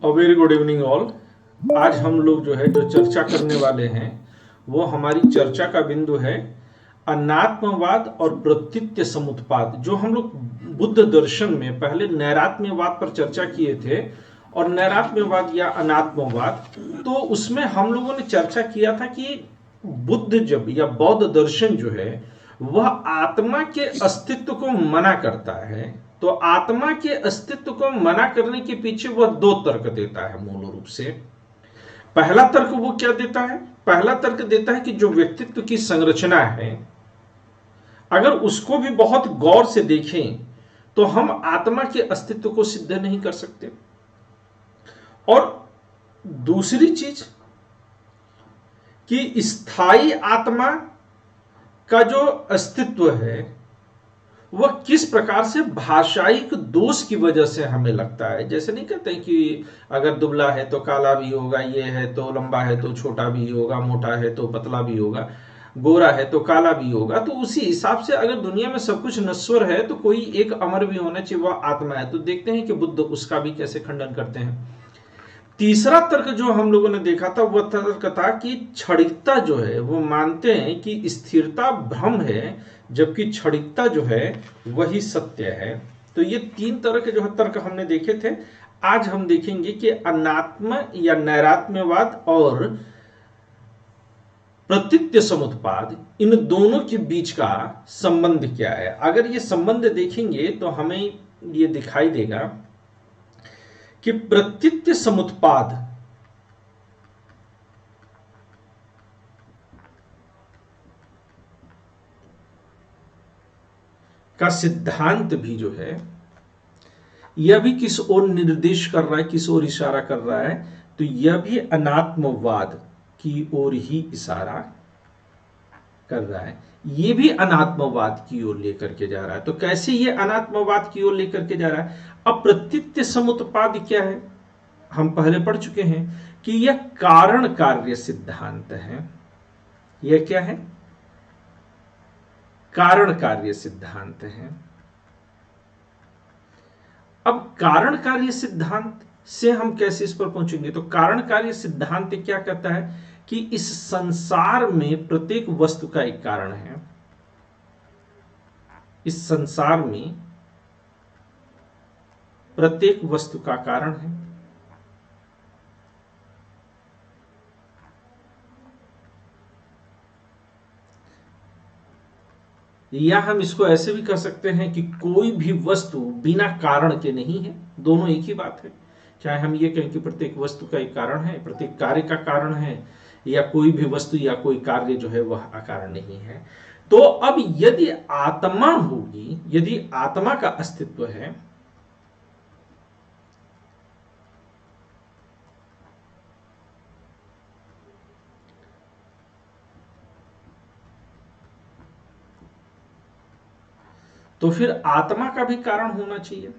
Very good evening all. आज हम लोग जो है जो चर्चा करने वाले हैं वो हमारी चर्चा का बिंदु है अनात्मवाद और प्रतीत्य समुत्पाद। जो हम लोग बुद्ध दर्शन में पहले नैरात्म्यवाद पर चर्चा किए थे और नैरात्म्यवाद या अनात्मवाद, तो उसमें हम लोगों ने चर्चा किया था कि बुद्ध जब या बौद्ध दर्शन जो है वह आत्मा के अस्तित्व को मना करता है। तो आत्मा के अस्तित्व को मना करने के पीछे वह दो तर्क देता है मूल रूप से। पहला तर्क वो क्या देता है? पहला तर्क देता है कि जो व्यक्तित्व की संरचना है, अगर उसको भी बहुत गौर से देखें तो हम आत्मा के अस्तित्व को सिद्ध नहीं कर सकते। और दूसरी चीज कि स्थायी आत्मा का जो अस्तित्व है वह किस प्रकार से भाषायिक दोष की वजह से हमें लगता है। जैसे नहीं कहते कि अगर दुबला है तो काला भी होगा, ये है तो लंबा है तो छोटा भी होगा, मोटा है तो पतला भी होगा, गोरा है तो काला भी होगा। तो उसी हिसाब से अगर दुनिया में सब कुछ नश्वर है तो कोई एक अमर भी होना चाहिए, वह आत्मा है। तो देखते हैं कि बुद्ध उसका भी कैसे खंडन करते हैं। तीसरा तर्क जो हम लोगों ने देखा था वह तर्क था कि क्षणिकता जो है वो मानते हैं कि स्थिरता भ्रम है, जबकि क्षणिकता जो है वही सत्य है। तो ये तीन तरह के जो है तर्क हमने देखे थे। आज हम देखेंगे कि अनात्म या नैरात्म्यवाद और प्रतीत्य समुत्पाद, इन दोनों के बीच का संबंध क्या है। अगर ये संबंध देखेंगे तो हमें ये दिखाई देगा कि प्रतीत्य समुत्पाद का सिद्धांत भी जो है यह भी किस ओर निर्देश कर रहा है, किस ओर इशारा कर रहा है, तो यह भी अनात्मवाद की ओर ही इशारा कर रहा है। यह भी अनात्मवाद की ओर लेकर के जा रहा है। तो कैसे यह अनात्मवाद की ओर लेकर के जा रहा है? अब प्रतीत्य समुत्पाद क्या है? हम पहले पढ़ चुके हैं कि यह कारण कार्य सिद्धांत है। यह क्या है? कारण कार्य सिद्धांत है। अब कारण कार्य सिद्धांत से हम कैसे इस पर पहुंचेंगे? तो कारण कार्य सिद्धांत क्या कहता है कि इस संसार में प्रत्येक वस्तु का एक कारण है। इस संसार में प्रत्येक वस्तु का कारण है। या हम इसको ऐसे भी कर सकते हैं कि कोई भी वस्तु बिना कारण के नहीं है। दोनों एक ही बात है। चाहे हम ये कहें कि प्रत्येक वस्तु का एक कारण है, प्रत्येक कार्य का कारण है, या कोई भी वस्तु या कोई कार्य जो है वह अकारण नहीं है। तो अब यदि आत्मा होगी, यदि आत्मा का अस्तित्व है, तो फिर आत्मा का भी कारण होना चाहिए।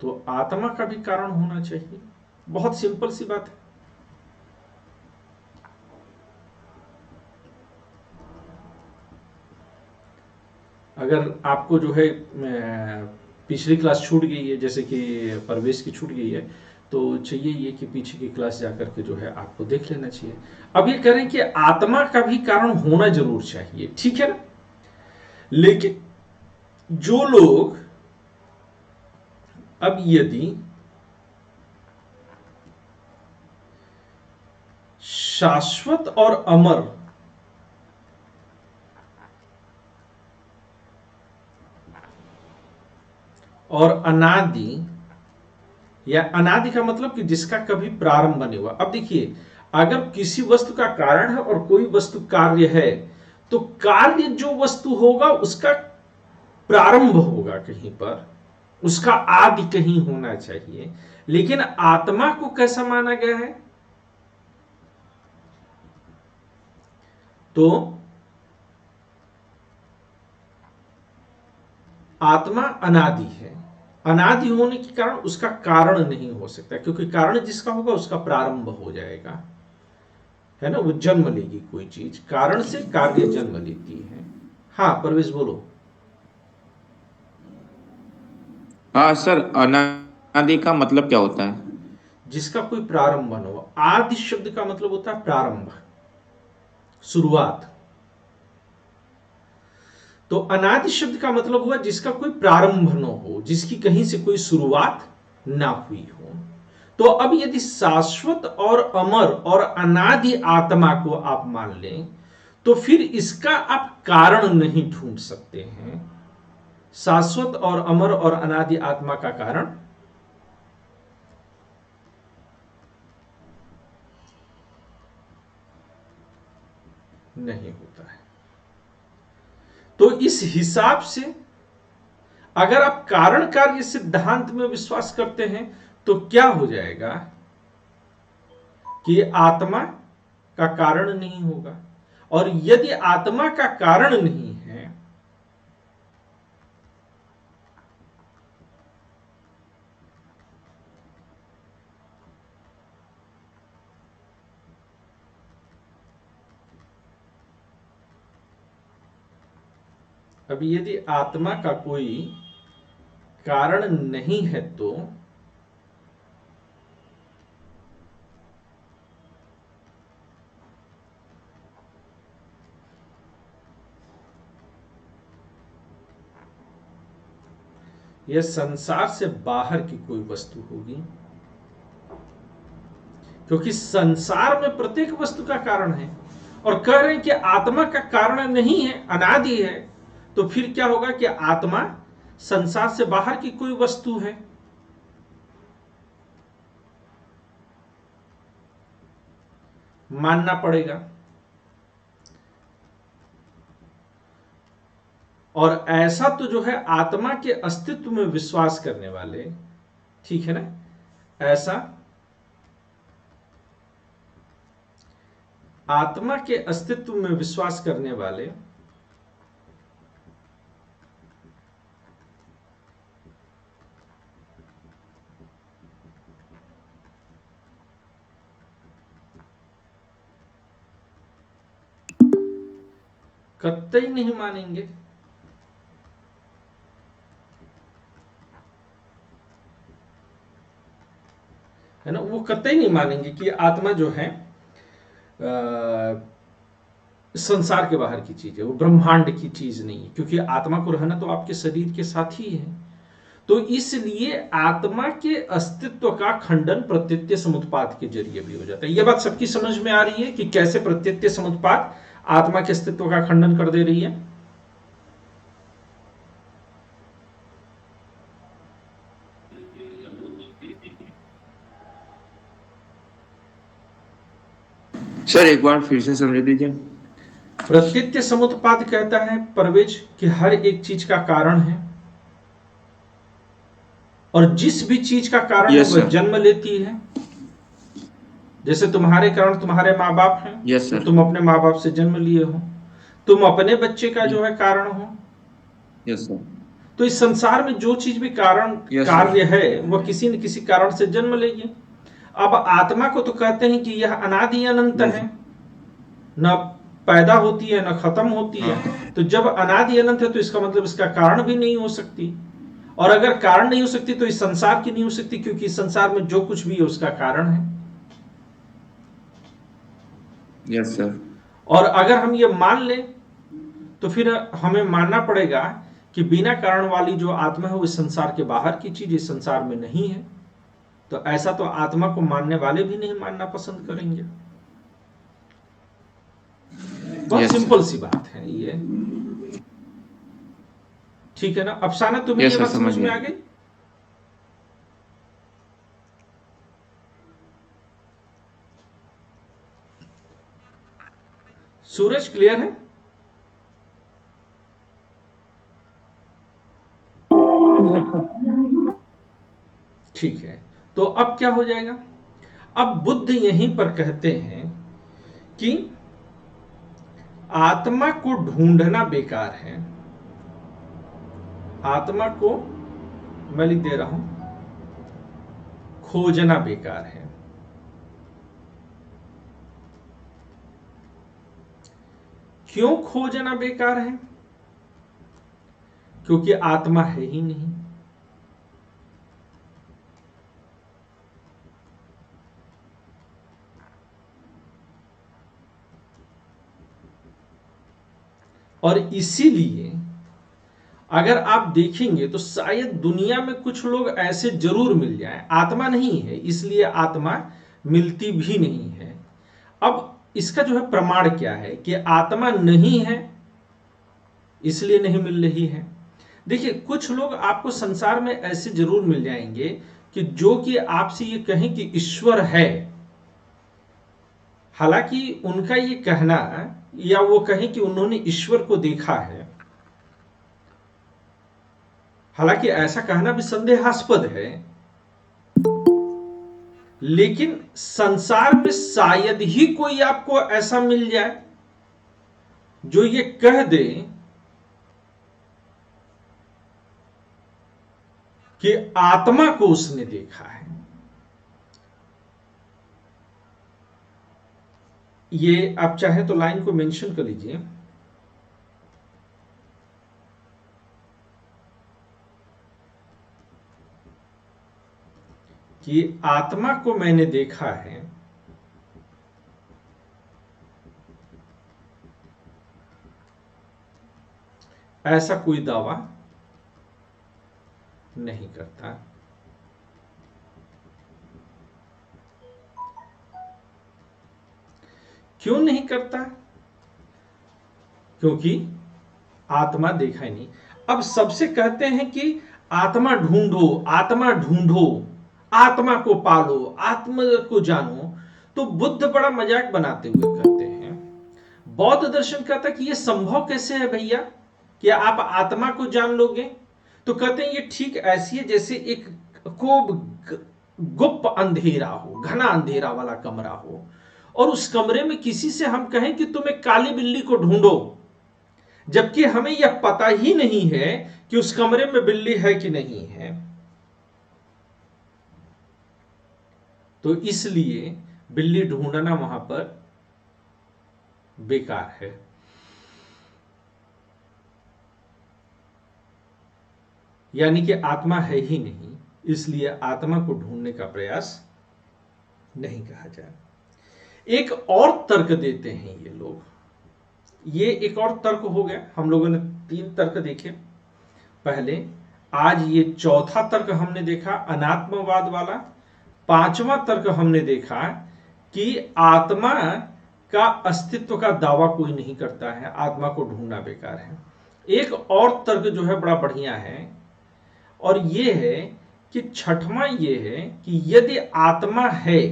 तो आत्मा का भी कारण होना चाहिए। बहुत सिंपल सी बात है। अगर आपको जो है पिछली क्लास छूट गई है, जैसे कि प्रवेश की छूट गई है, तो चाहिए ये कि पीछे की क्लास जाकर के जो है आपको देख लेना चाहिए। अब ये करें कि आत्मा का भी कारण होना जरूर चाहिए, ठीक है ना? लेकिन जो लोग अब यदि शाश्वत और अमर और अनादि, या अनादि का मतलब कि जिसका कभी प्रारंभ नहीं हुआ। अब देखिए, अगर किसी वस्तु का कारण है और कोई वस्तु कार्य है, तो कार्य जो वस्तु होगा उसका प्रारंभ होगा कहीं पर, उसका आदि कहीं होना चाहिए। लेकिन आत्मा को कैसा माना गया है? तो आत्मा अनादि है। अनादि होने के कारण उसका कारण नहीं हो सकता, क्योंकि कारण जिसका होगा उसका प्रारंभ हो जाएगा, है ना? वो जन्म लेगी कोई चीज, कारण से कार्य जन्म लेती है। हाँ परवेश बोलो। हाँ सर, आदि का मतलब क्या होता है? जिसका कोई प्रारंभ न हो। आदि शब्द का मतलब होता है प्रारंभ, शुरुआत। तो अनादि शब्द का मतलब हुआ जिसका कोई प्रारंभ न हो, जिसकी कहीं से कोई शुरुआत ना हुई हो। तो अब यदि शाश्वत और अमर और अनादि आत्मा को आप मान लें, तो फिर इसका आप कारण नहीं ढूंढ सकते हैं। शाश्वत और अमर और अनादि आत्मा का कारण नहीं होता है। तो इस हिसाब से अगर आप कारण कार्य सिद्धांत में विश्वास करते हैं तो क्या हो जाएगा कि आत्मा का कारण नहीं होगा। और यदि आत्मा का कारण नहीं है, अब यदि आत्मा का कोई कारण नहीं है तो यह संसार से बाहर की कोई वस्तु होगी, क्योंकि संसार में प्रत्येक वस्तु का कारण है। और कह रहे हैं कि आत्मा का कारण नहीं है, अनादि है। तो फिर क्या होगा कि आत्मा संसार से बाहर की कोई वस्तु है। मानना पड़ेगा। और ऐसा तो जो है आत्मा के अस्तित्व में विश्वास करने वाले, ठीक है ना, ऐसा आत्मा के अस्तित्व में विश्वास करने वाले कतई नहीं मानेंगे। है ना, वो कतई नहीं मानेंगे कि आत्मा जो है संसार के बाहर की चीज है, वो ब्रह्मांड की चीज नहीं है। क्योंकि आत्मा को रहना तो आपके शरीर के साथ ही है। तो इसलिए आत्मा के अस्तित्व का खंडन प्रत्यत्य समुत्पाद के जरिए भी हो जाता है। यह बात सबकी समझ में आ रही है कि कैसे प्रत्यत्य समुत्पाद आत्मा के अस्तित्व का खंडन कर दे रही है। सर एक बार फिर से समझ दीजिए। प्रत्यत्य समुत्पाद कहता है परवेज कि हर एक चीज का कारण है, और जिस भी चीज का कारण है यस वह सर। जन्म लेती है। जैसे तुम्हारे कारण तुम्हारे माँ बाप हैं, यस तो सर। तुम अपने माँ बाप से जन्म लिए हो। तुम अपने बच्चे का जो है कारण हो। Yes sir. तो इस संसार में जो चीज भी कारण यस सर। कार्य है वह किसी न किसी कारण से जन्म लेगी। अब आत्मा को तो कहते हैं कि यह अनादि अनंत यस। है, न पैदा होती है न खत्म होती है। हाँ। तो जब अनादि अनंत है तो इसका मतलब इसका कारण भी नहीं हो सकती। और अगर कारण नहीं हो सकती तो इस संसार की नहीं हो सकती, क्योंकि इस संसार में जो कुछ भी है उसका कारण है। Yes sir. और अगर हम ये मान लें तो फिर हमें मानना पड़ेगा कि बिना कारण वाली जो आत्मा है वो इस संसार के बाहर की चीज, इस संसार में नहीं है। तो ऐसा तो आत्मा को मानने वाले भी नहीं मानना पसंद करेंगे। बहुत यस सिंपल सर। सी बात है ये। ठीक है ना, अफसाना तुम्हें यस ये सर, बात समझ समझ में गया। आ गई? सूरज क्लियर है? ठीक है। तो अब क्या हो जाएगा? अब बुद्ध यहीं पर कहते हैं कि आत्मा को ढूंढना बेकार है। आत्मा को मैं लिख दे रहा हूं, खोजना बेकार है। क्यों खोजना बेकार है? क्योंकि आत्मा है ही नहीं। और इसीलिए अगर आप देखेंगे तो शायद दुनिया में कुछ लोग ऐसे जरूर मिल जाएं, आत्मा नहीं है इसलिए आत्मा मिलती भी नहीं है। अब इसका जो है प्रमाण क्या है कि आत्मा नहीं है इसलिए नहीं मिल रही है। देखिए कुछ लोग आपको संसार में ऐसे जरूर मिल जाएंगे कि जो कि आपसे ये कहें कि ईश्वर है, हालांकि उनका ये कहना या वो कहें कि उन्होंने ईश्वर को देखा है, हालांकि ऐसा कहना भी संदेहास्पद है, लेकिन संसार में शायद ही कोई आपको ऐसा मिल जाए जो ये कह दे कि आत्मा को उसने देखा है। ये आप चाहे तो लाइन को मेंशन कर लीजिए, कि आत्मा को मैंने देखा है, ऐसा कोई दावा नहीं करता। क्यों नहीं करता? क्योंकि आत्मा देखा ही नहीं। अब सबसे कहते हैं कि आत्मा ढूंढो, आत्मा ढूंढो, आत्मा को पालो, आत्मा को जानो। तो बुद्ध बड़ा मजाक बनाते हुए कहते हैं, बौद्ध दर्शन कहता कि यह संभव कैसे है भैया कि आप आत्मा को जान लोगे? तो कहते हैं ये ठीक ऐसी है जैसे एक खूब गुप्त अंधेरा हो, घना अंधेरा वाला कमरा हो, और उस कमरे में किसी से हम कहें कि तुम एक काली बिल्ली को ढूंढो, जबकि हमें यह पता ही नहीं है कि उस कमरे में बिल्ली है कि नहीं है। तो इसलिए बिल्ली ढूंढना वहां पर बेकार है। यानी कि आत्मा है ही नहीं, इसलिए आत्मा को ढूंढने का प्रयास नहीं कहा जाए। एक और तर्क देते हैं ये लोग, ये एक और तर्क हो गया। हम लोगों ने 3 तर्क देखे पहले, आज ये चौथा तर्क हमने देखा अनात्मवाद वाला। 5वां तर्क हमने देखा कि आत्मा का अस्तित्व का दावा कोई नहीं करता है, आत्मा को ढूंढना बेकार है। एक और तर्क जो है बड़ा बढ़िया है, और ये है कि 6वां ये है कि यदि आत्मा है,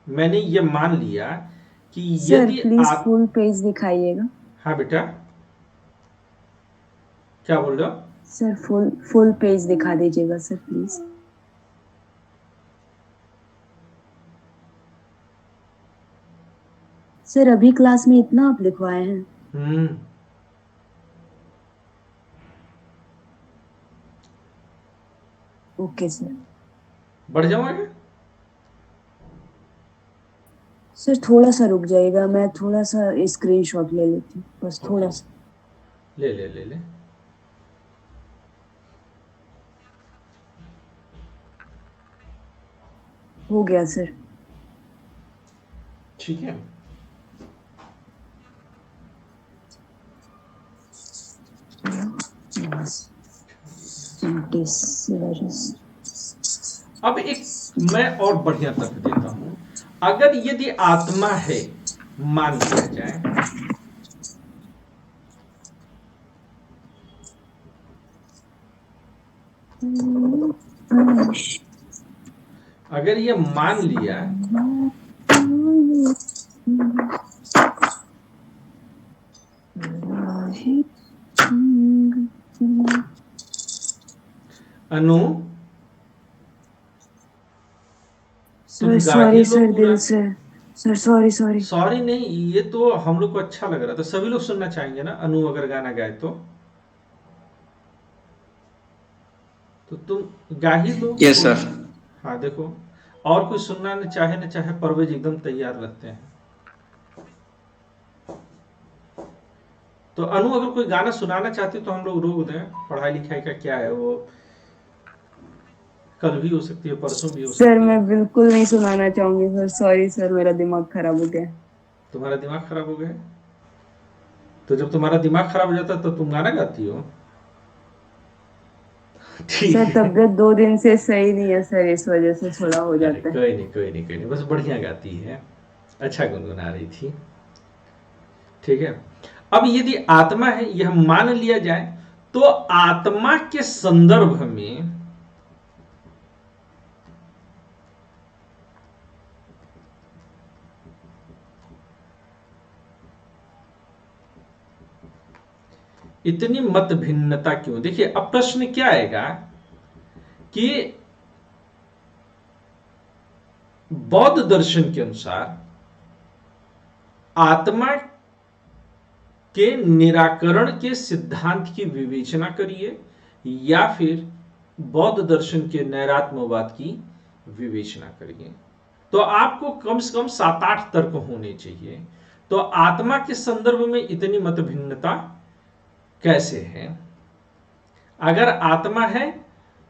मैंने ये मान लिया कि यदि प्लीज फुल पेज दिखाइएगा। हाँ बेटा, क्या बोल रहे हो? सर फुल पेज दिखा दीजिएगा सर प्लीज। सर अभी क्लास में इतना आप लिखवाए हैं। Okay sir. बढ़ जाओगे सर? थोड़ा सा रुक जाइएगा, मैं थोड़ा सा स्क्रीनशॉट ले लेती हूँ, बस थोड़ा सा। ले ले ले ले। हो गया सर। ठीक है। अब एक मैं और बढ़िया तर्क देता हूं। अगर यदि आत्मा है मान लिया जाए, अगर ये मान लिया अनु, सॉरी सर, दिल से सर, सॉरी सॉरी नहीं, ये तो हम लोग को अच्छा लग रहा था। सभी लोग सुनना चाहेंगे ना अनु अगर गाना गाए तो तुम गा ही दो। Yes sir. हाँ देखो, और कोई सुनना न चाहे परवेज एकदम तैयार रहते हैं। तो अनु अगर कोई गाना सुनाना चाहती तो हम लोग रोक दें। पढ़ाई लिखाई का क्या है, वो कल भी हो सकती है, परसों भी हो सकती है। सर मैं बिल्कुल नहीं सुनाना चाहूंगी सर, सॉरी सर, मेरा दिमाग खराब हो गया। तुम्हारा दिमाग खराब हो गया? तो जब तुम्हारा दिमाग खराब हो जाता है तो तुम गाना गाती हो। ठीक सर है। तबीयत 2 दिन से सही नहीं है सर, इस वजह से थोड़ा हो अरे जाता है। कोई नहीं कोई नहीं कोई नहीं, बस बढ़िया गाती है, अच्छा गुनगुना रही थी। ठीक है। अब यदि आत्मा है यह मान लिया जाए तो आत्मा के संदर्भ में इतनी मत भिन्नता क्यों? देखिए अब प्रश्न क्या आएगा कि बौद्ध दर्शन के अनुसार आत्मा के निराकरण के सिद्धांत की विवेचना करिए या फिर बौद्ध दर्शन के नैरात्मवाद की विवेचना करिए, तो आपको कम से कम 7-8 तर्क होने चाहिए। तो आत्मा के संदर्भ में इतनी मत भिन्नता कैसे है? अगर आत्मा है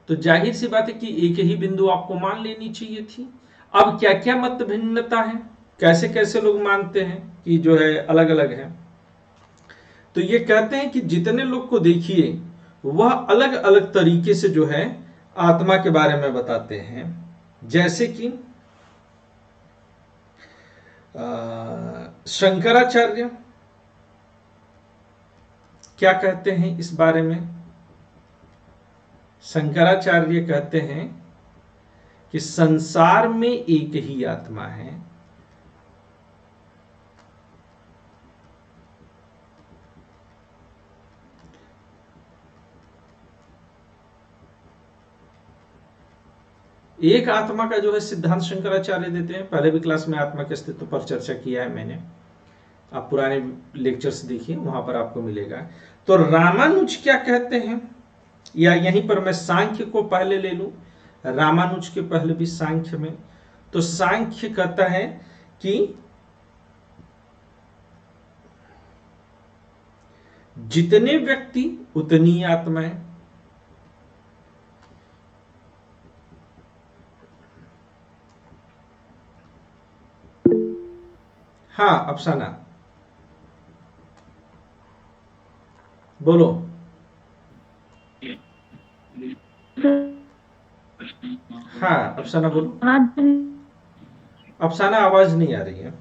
तो जाहिर सी बात है कि एक ही बिंदु आपको मान लेनी चाहिए थी। अब क्या क्या मत भिन्नता है, कैसे कैसे लोग मानते हैं कि जो है अलग अलग है? तो ये कहते हैं कि जितने लोग को देखिए वह अलग अलग तरीके से जो है आत्मा के बारे में बताते हैं। जैसे कि शंकराचार्य क्या कहते हैं इस बारे में? शंकराचार्य कहते हैं कि संसार में एक ही आत्मा है, एक आत्मा का जो है सिद्धांत शंकराचार्य देते हैं। पहले भी क्लास में आत्मा के अस्तित्व पर चर्चा किया है मैंने, आप पुराने लेक्चर्स देखिए वहां पर आपको मिलेगा। तो रामानुज क्या कहते हैं, या यहीं पर मैं सांख्य को पहले ले लूं, रामानुज के पहले भी सांख्य में। तो सांख्य कहता है कि जितने व्यक्ति उतनी आत्माएं। हाँ अफसाना बोलो। हाँ अफसाना बोलो। अफसाना आवाज नहीं आ रही है।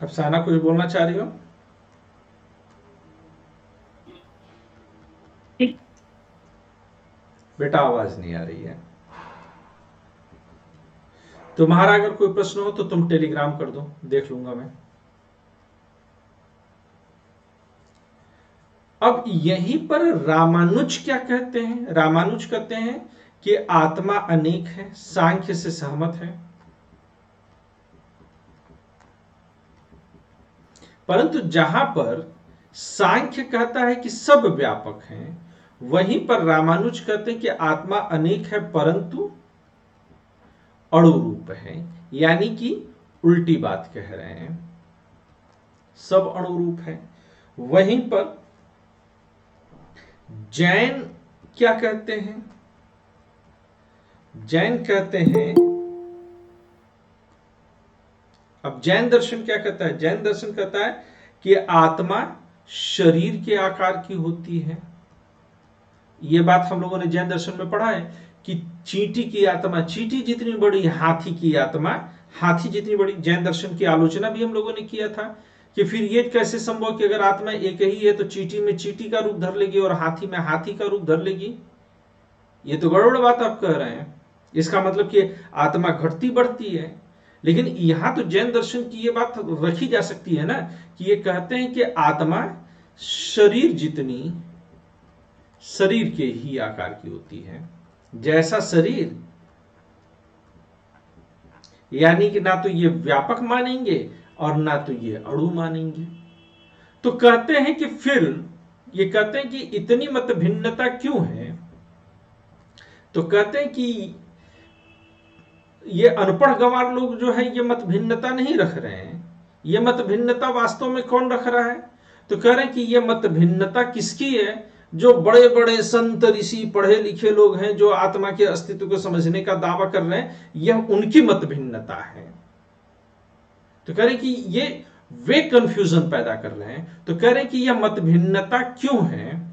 अफसाना कुछ बोलना चाह रही हो? बेटा आवाज नहीं आ रही है। तुम्हारा अगर कोई प्रश्न हो तो तुम टेलीग्राम कर दो, देख लूंगा मैं। अब यहीं पर रामानुज क्या कहते हैं? रामानुज कहते हैं कि आत्मा अनेक है, सांख्य से सहमत है, परंतु जहां पर सांख्य कहता है कि सब व्यापक हैं, वहीं पर रामानुज कहते हैं कि आत्मा अनेक है परंतु अणुरूप है, यानी कि उल्टी बात कह रहे हैं, सब अणुरूप है। वहीं पर जैन क्या कहते हैं? जैन कहते हैं, अब जैन दर्शन क्या कहता है? जैन दर्शन कहता है कि आत्मा शरीर के आकार की होती है। यह बात हम लोगों ने जैन दर्शन में पढ़ा है कि चींटी की आत्मा चींटी जितनी बड़ी, हाथी की आत्मा हाथी जितनी बड़ी। जैन दर्शन की आलोचना भी हम लोगों ने किया था कि फिर ये कैसे संभव कि अगर आत्मा एक ही है तो चींटी में चींटी का रूप धर लेगी और हाथी में हाथी का रूप धर लेगी। ये तो गड़बड़ बात आप कह रहे हैं। इसका मतलब कि आत्मा घटती बढ़ती है। लेकिन यहां तो जैन दर्शन की ये बात रखी जा सकती है ना कि ये कहते हैं कि आत्मा शरीर जितनी, शरीर के ही आकार की होती है, जैसा शरीर, यानी कि ना तो ये व्यापक मानेंगे और ना तो ये अणु मानेंगे। तो कहते हैं कि फिर ये कहते हैं कि इतनी मत भिन्नता क्यों है? तो कहते हैं कि ये अनपढ़ गंवार लोग जो है ये मत भिन्नता नहीं रख रहे हैं। ये मत भिन्नता वास्तव में कौन रख रहा है? तो कह रहे हैं कि यह मत भिन्नता किसकी है? जो बड़े बड़े संत ऋषि पढ़े लिखे लोग हैं, जो आत्मा के अस्तित्व को समझने का दावा कर रहे हैं, यह उनकी मत भिन्नता है। तो कह रहे हैं कि ये वे कंफ्यूजन पैदा कर रहे हैं। तो कह रहे हैं कि यह मत भिन्नता क्यों है?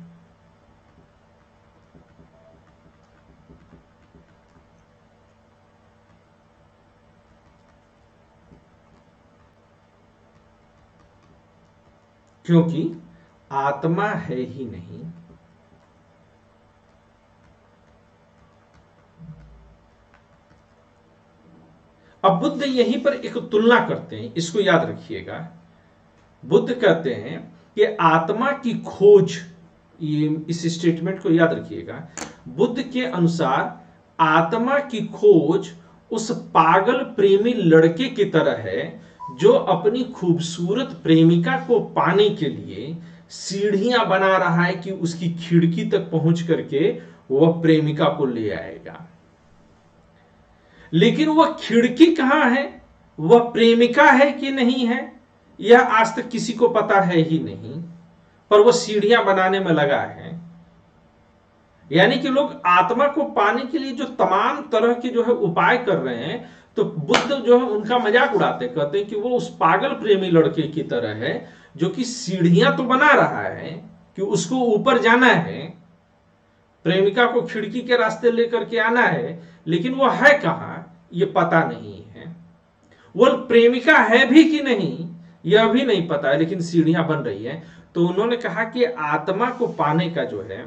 क्योंकि आत्मा है ही नहीं। अब बुद्ध यहीं पर एक तुलना करते हैं, इसको याद रखिएगा। बुद्ध कहते हैं कि आत्मा की खोज, ये इस स्टेटमेंट को याद रखिएगा, बुद्ध के अनुसार आत्मा की खोज उस पागल प्रेमी लड़के की तरह है जो अपनी खूबसूरत प्रेमिका को पाने के लिए सीढ़ियां बना रहा है कि उसकी खिड़की तक पहुंच करके वह प्रेमिका को ले आएगा। लेकिन वह खिड़की कहां है, वह प्रेमिका है कि नहीं है, यह आज तक किसी को पता है ही नहीं, पर वह सीढ़ियां बनाने में लगा है। यानी कि लोग आत्मा को पाने के लिए जो तमाम तरह के जो है उपाय कर रहे हैं, तो बुद्ध जो है उनका मजाक उड़ाते, कहते हैं कि वो उस पागल प्रेमी लड़के की तरह है जो कि सीढ़ियां तो बना रहा है कि उसको ऊपर जाना है, प्रेमिका को खिड़की के रास्ते लेकर के आना है, लेकिन वो है कहां ये पता नहीं है। वो प्रेमिका है भी कि नहीं यह भी नहीं पता है, लेकिन सीढ़ियां बन रही है। तो उन्होंने कहा कि आत्मा को पाने का जो है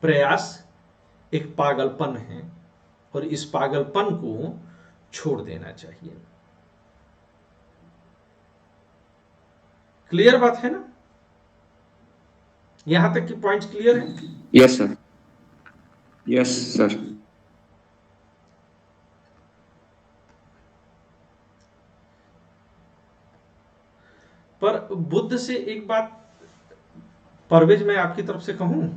प्रयास एक पागलपन है और इस पागलपन को छोड़ देना चाहिए। क्लियर बात है ना? यहां तक की पॉइंट क्लियर है? Yes sir, yes sir. पर बुद्ध से एक बात परवेज मैं आपकी तरफ से कहूं,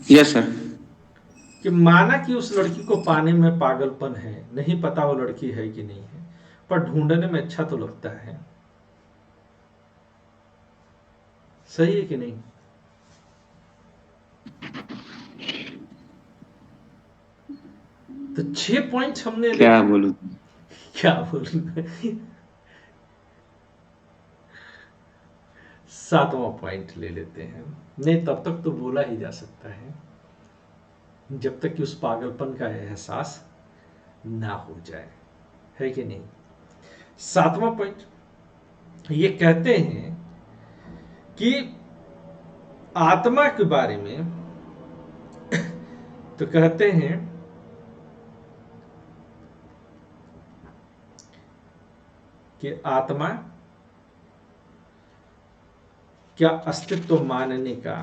यस सर। कि माना कि उस लड़की को पाने में पागलपन है, नहीं पता वो लड़की है कि नहीं है, पर ढूंढने में अच्छा तो लगता है। सही है कि नहीं? तो 6 पॉइंट हमने क्या बोलूं? क्या बोलूं 7वां पॉइंट ले लेते हैं। नहीं, तब तक तो बोला ही जा सकता है जब तक कि उस पागलपन का एहसास ना हो जाए, है कि नहीं? 7वां पॉइंट ये कहते हैं कि आत्मा के बारे में तो कहते हैं कि आत्मा क्या अस्तित्व मानने का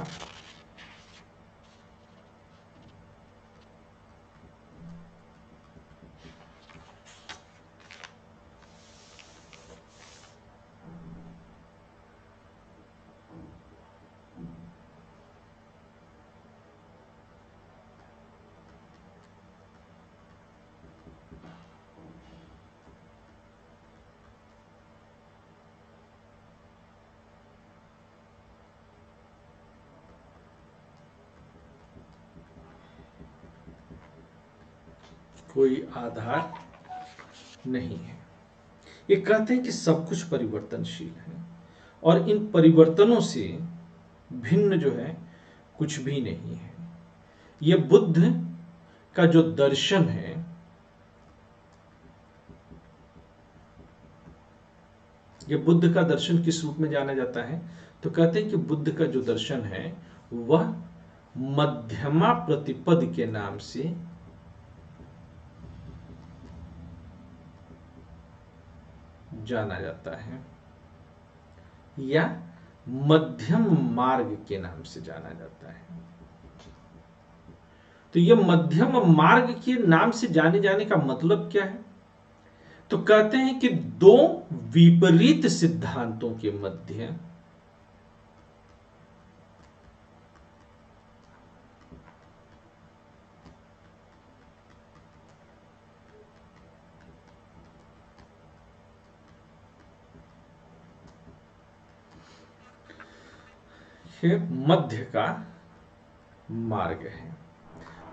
कोई आधार नहीं है। ये कहते हैं कि सब कुछ परिवर्तनशील है और इन परिवर्तनों से भिन्न जो है कुछ भी नहीं है। ये बुद्ध का जो दर्शन है, ये बुद्ध का दर्शन किस रूप में जाना जाता है? तो कहते हैं कि बुद्ध का जो दर्शन है वह मध्यमा प्रतिपद के नाम से जाना जाता है या मध्यम मार्ग के नाम से जाना जाता है। तो यह मध्यम मार्ग के नाम से जाने जाने का मतलब क्या है? तो कहते हैं कि दो विपरीत सिद्धांतों के मध्य के मध्य का मार्ग है।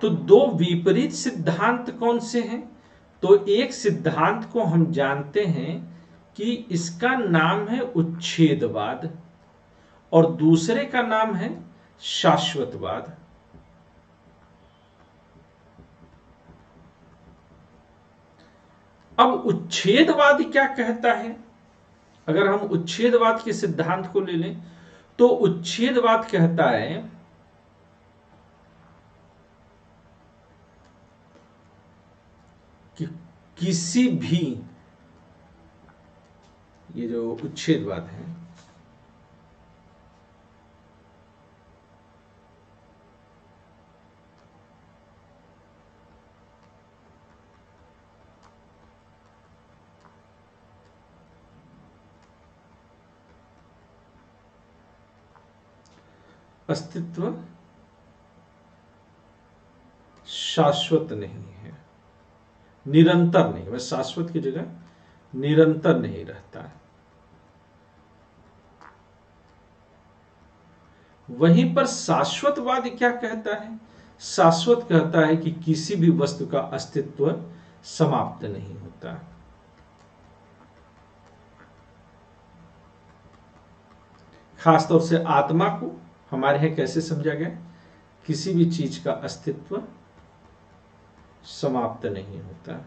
तो दो विपरीत सिद्धांत कौन से हैं? तो एक सिद्धांत को हम जानते हैं कि इसका नाम है उच्छेदवाद और दूसरे का नाम है शाश्वतवाद। अब उच्छेदवाद क्या कहता है? अगर हम उच्छेदवाद के सिद्धांत को ले लें तो उच्छेदवाद कहता है कि किसी भी, ये जो उच्छेदवाद है, अस्तित्व शाश्वत नहीं है, निरंतर नहीं, बस शाश्वत की जगह निरंतर नहीं रहता है। वहीं पर शाश्वतवाद क्या कहता है? शाश्वत कहता है कि किसी भी वस्तु का अस्तित्व समाप्त नहीं होता। खासतौर से आत्मा को हमारे यहां कैसे समझा गया? किसी भी चीज का अस्तित्व समाप्त नहीं होता।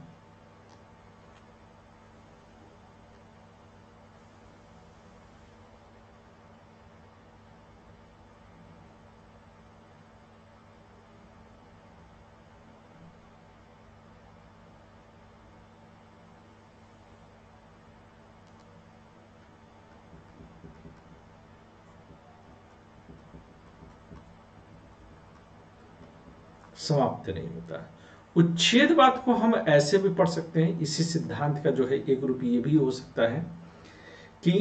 समाप्त नहीं होता। उच्छेदवाद को हम ऐसे भी पढ़ सकते हैं, इसी सिद्धांत का जो है एक रूप ये भी हो सकता है कि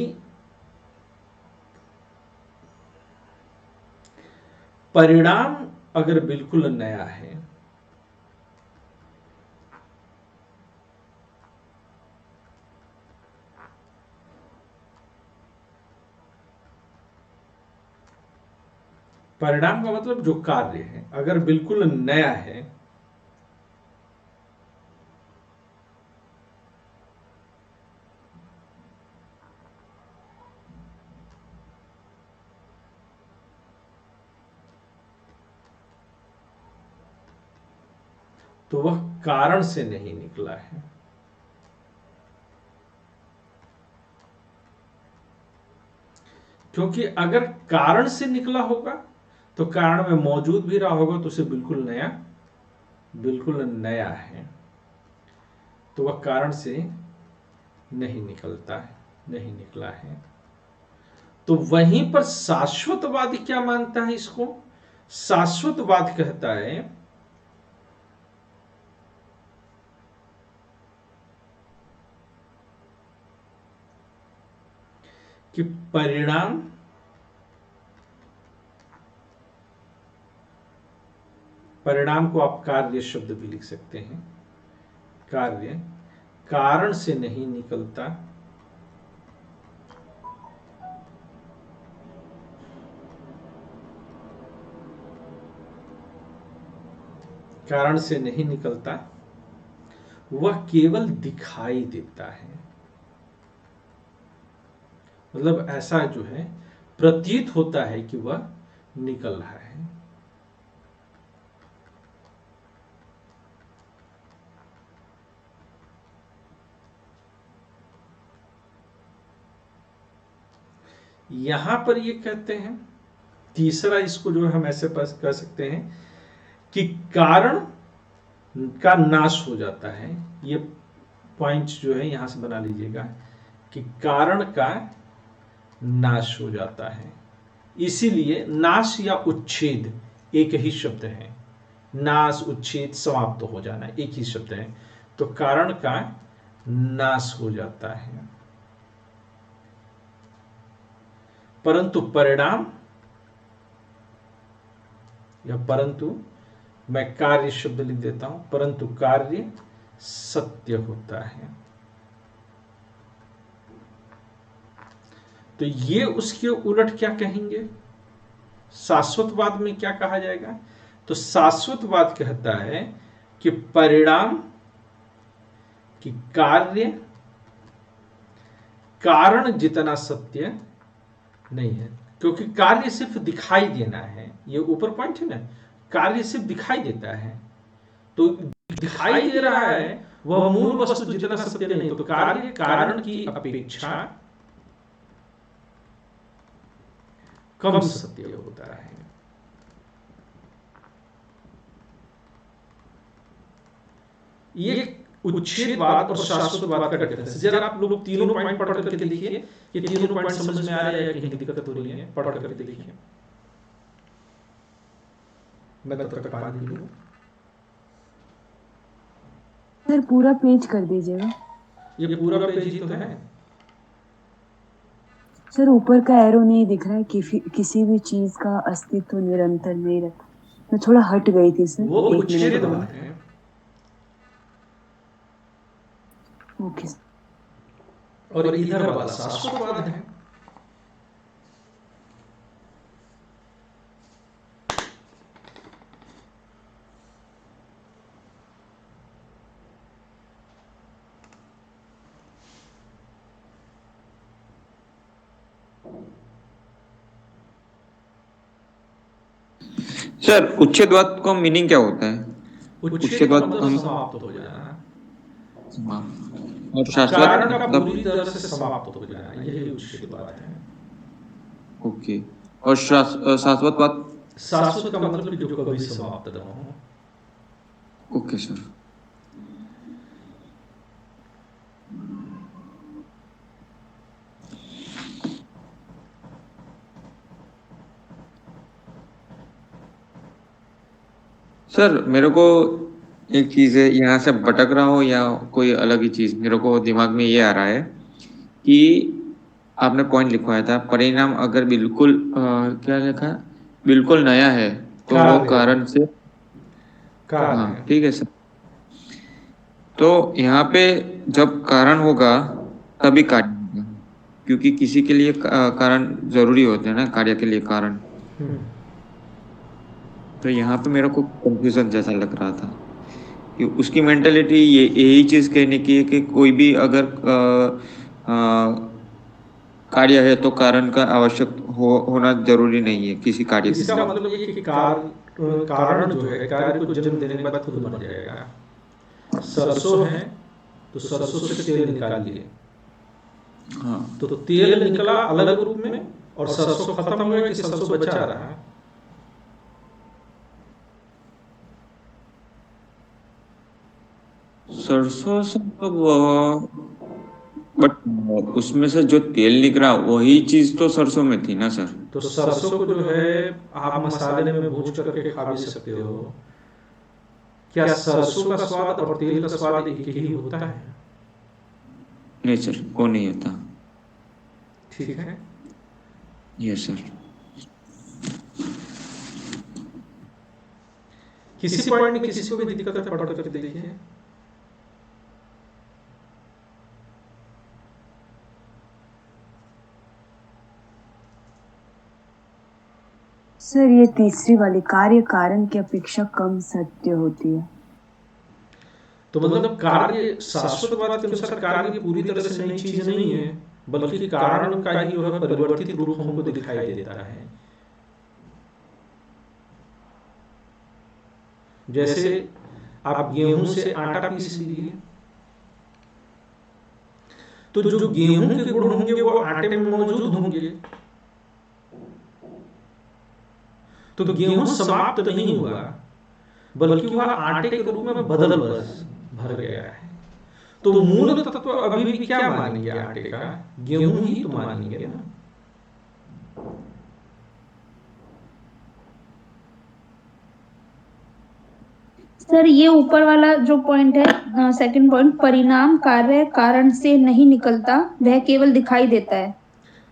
परिणाम अगर बिल्कुल नया है परिणाम का मतलब जो कार्य है अगर बिल्कुल नया है तो वह कारण से नहीं निकला है। क्योंकि अगर कारण से निकला होगा तो कारण में मौजूद भी रहा होगा तो उसे बिल्कुल नया है, तो वह कारण से नहीं निकलता है, नहीं निकला है। तो वहीं पर शाश्वतवादी क्या मानता है इसको? शाश्वतवाद कहता है कि परिणाम को आप कार्य शब्द भी लिख सकते हैं। कार्य कारण से नहीं निकलता, कारण से नहीं निकलता, वह केवल दिखाई देता है। मतलब ऐसा जो है प्रतीत होता है कि वह निकल रहा है। यहां पर ये कहते हैं, तीसरा इसको जो हम ऐसे कह सकते हैं कि कारण का नाश हो जाता है। ये पॉइंट जो है यहां से बना लीजिएगा कि कारण का नाश हो जाता है। इसीलिए नाश या उच्छेद एक ही शब्द है। नाश, उच्छेद, समाप्त हो जाना एक ही शब्द है। तो कारण का नाश हो जाता है, परंतु परिणाम या परंतु, मैं कार्य शब्द लिख देता हूं, परंतु कार्य सत्य होता है। तो ये उसके उलट क्या कहेंगे? शाश्वतवाद में क्या कहा जाएगा? तो शाश्वतवाद कहता है कि परिणाम कि कार्य कारण जितना सत्य नहीं है, क्योंकि कार्य सिर्फ दिखाई देना है। ये ऊपर पॉइंट है ना, कार्य सिर्फ दिखाई देता है, तो दिखाई दे रहा है वह मूल वस्तु जितना सत्य नहीं। तो कार्य कारण की अपेक्षा कम सत्य होता है। ये उच्छेदवाद और शाश्वतवाद का डिफरेंस। जरा आप लोग तीनों पॉइंट पढ़ करके देखिए, ये तीनों पॉइंट समझ में आ रहा है या कहीं दिक्कत हो रही है? पढ़ करके देखिए, मैं तब तक पानी लूं। सर पूरा पेज कर दीजिएगा। ये पूरा पेज ही तो है सर, ऊपर का एरो नहीं दिख रहा है कि किसी भी चीज का अस्तित्व निरंतर नहीं रहता। मैं थोड़ा हट गई थी सर, वो 1 मिनट उच्छेदवाद बाद। है। Okay sir. और इधर वाला शाश्वतवाद है। सर उच्छेदवाद का मीनिंग क्या होता है? उच्छेदवाद उच्छेदवाद मतलब हम समाप्त हो जाना, और शाश्वत कारण का मतलब पूरी तरह से समाप्त हो जाना, यही उच्छेदवाद है। ओके। और शाश्वतवाद? शाश्वत का मतलब कि जो कभी समाप्त न हो। Okay sir. सर मेरे को एक चीज है, यहाँ से भटक रहा हो या कोई अलग ही चीज, मेरे को दिमाग में ये आ रहा है कि आपने पॉइंट लिखवाया था, परिणाम अगर बिल्कुल क्या लिखा है, बिल्कुल नया है तो वो कारण से। हाँ ठीक है सर। तो यहाँ पे जब कारण होगा तभी कार्य होगा, क्योंकि किसी के लिए कारण जरूरी होते हैं ना, कार्य के लिए कारण। तो यहाँ पे मेरे को कंफ्यूजन जैसा लग रहा था कि उसकी मेंटेलिटी ये यही चीज कहने की है कि कोई भी अगर कार्य है तो कारण का आवश्यक होना जरूरी नहीं है किसी कार्य के इसका लिए। मतलब ये कि कारण जो है कार्य को जन्म देने के बाद खुद मर जाएगा। सरसों है तो सरसों से तेल निकालिए, हाँ तो तेल निकला अलग रूप में, और सरसों खत्म हो गया कि सरसों बचा रहा। सरसों से तो बट उसमें से जो तेल निकला वही चीज तो सरसों में थी ना सर। तो सरसों को जो है आप मसाले में भूज करके खा भी सकते हो। क्या सरसों का स्वाद और तेल का स्वाद एक ही होता है? नहीं सर, वो नहीं होता। ठीक है, यस सर। किसी पॉइंट में किसी को भी दिक्कत है पढ़ करके देखिए। सर ये तीसरी वाली, कार्य कारण की अपेक्षा कम सत्य होती है। तो मतलब कार्य शाश्वतवाद के अनुसार कार्य पूरी तरह से नई चीज नहीं है, बल्कि कारण का ही वह परिवर्तित रूप हमको दिखाई देता है। जैसे आप गेहूं से आटा पीस लीजिए, तो जो गेहूं के गुण होंगे वो आटे में मौजूद होंगे। तो गेहूं समाप्त नहीं हुआ, बल्कि वह आटे के रूप में बदल बस भर गया है। तो मूल तत्व अभी भी क्या मानेंगे आटे का? गेहूं ही तो मानेंगे ना। सर ये ऊपर वाला जो पॉइंट है, सेकंड पॉइंट, परिणाम कार्य कारण से नहीं निकलता, वह केवल दिखाई देता है।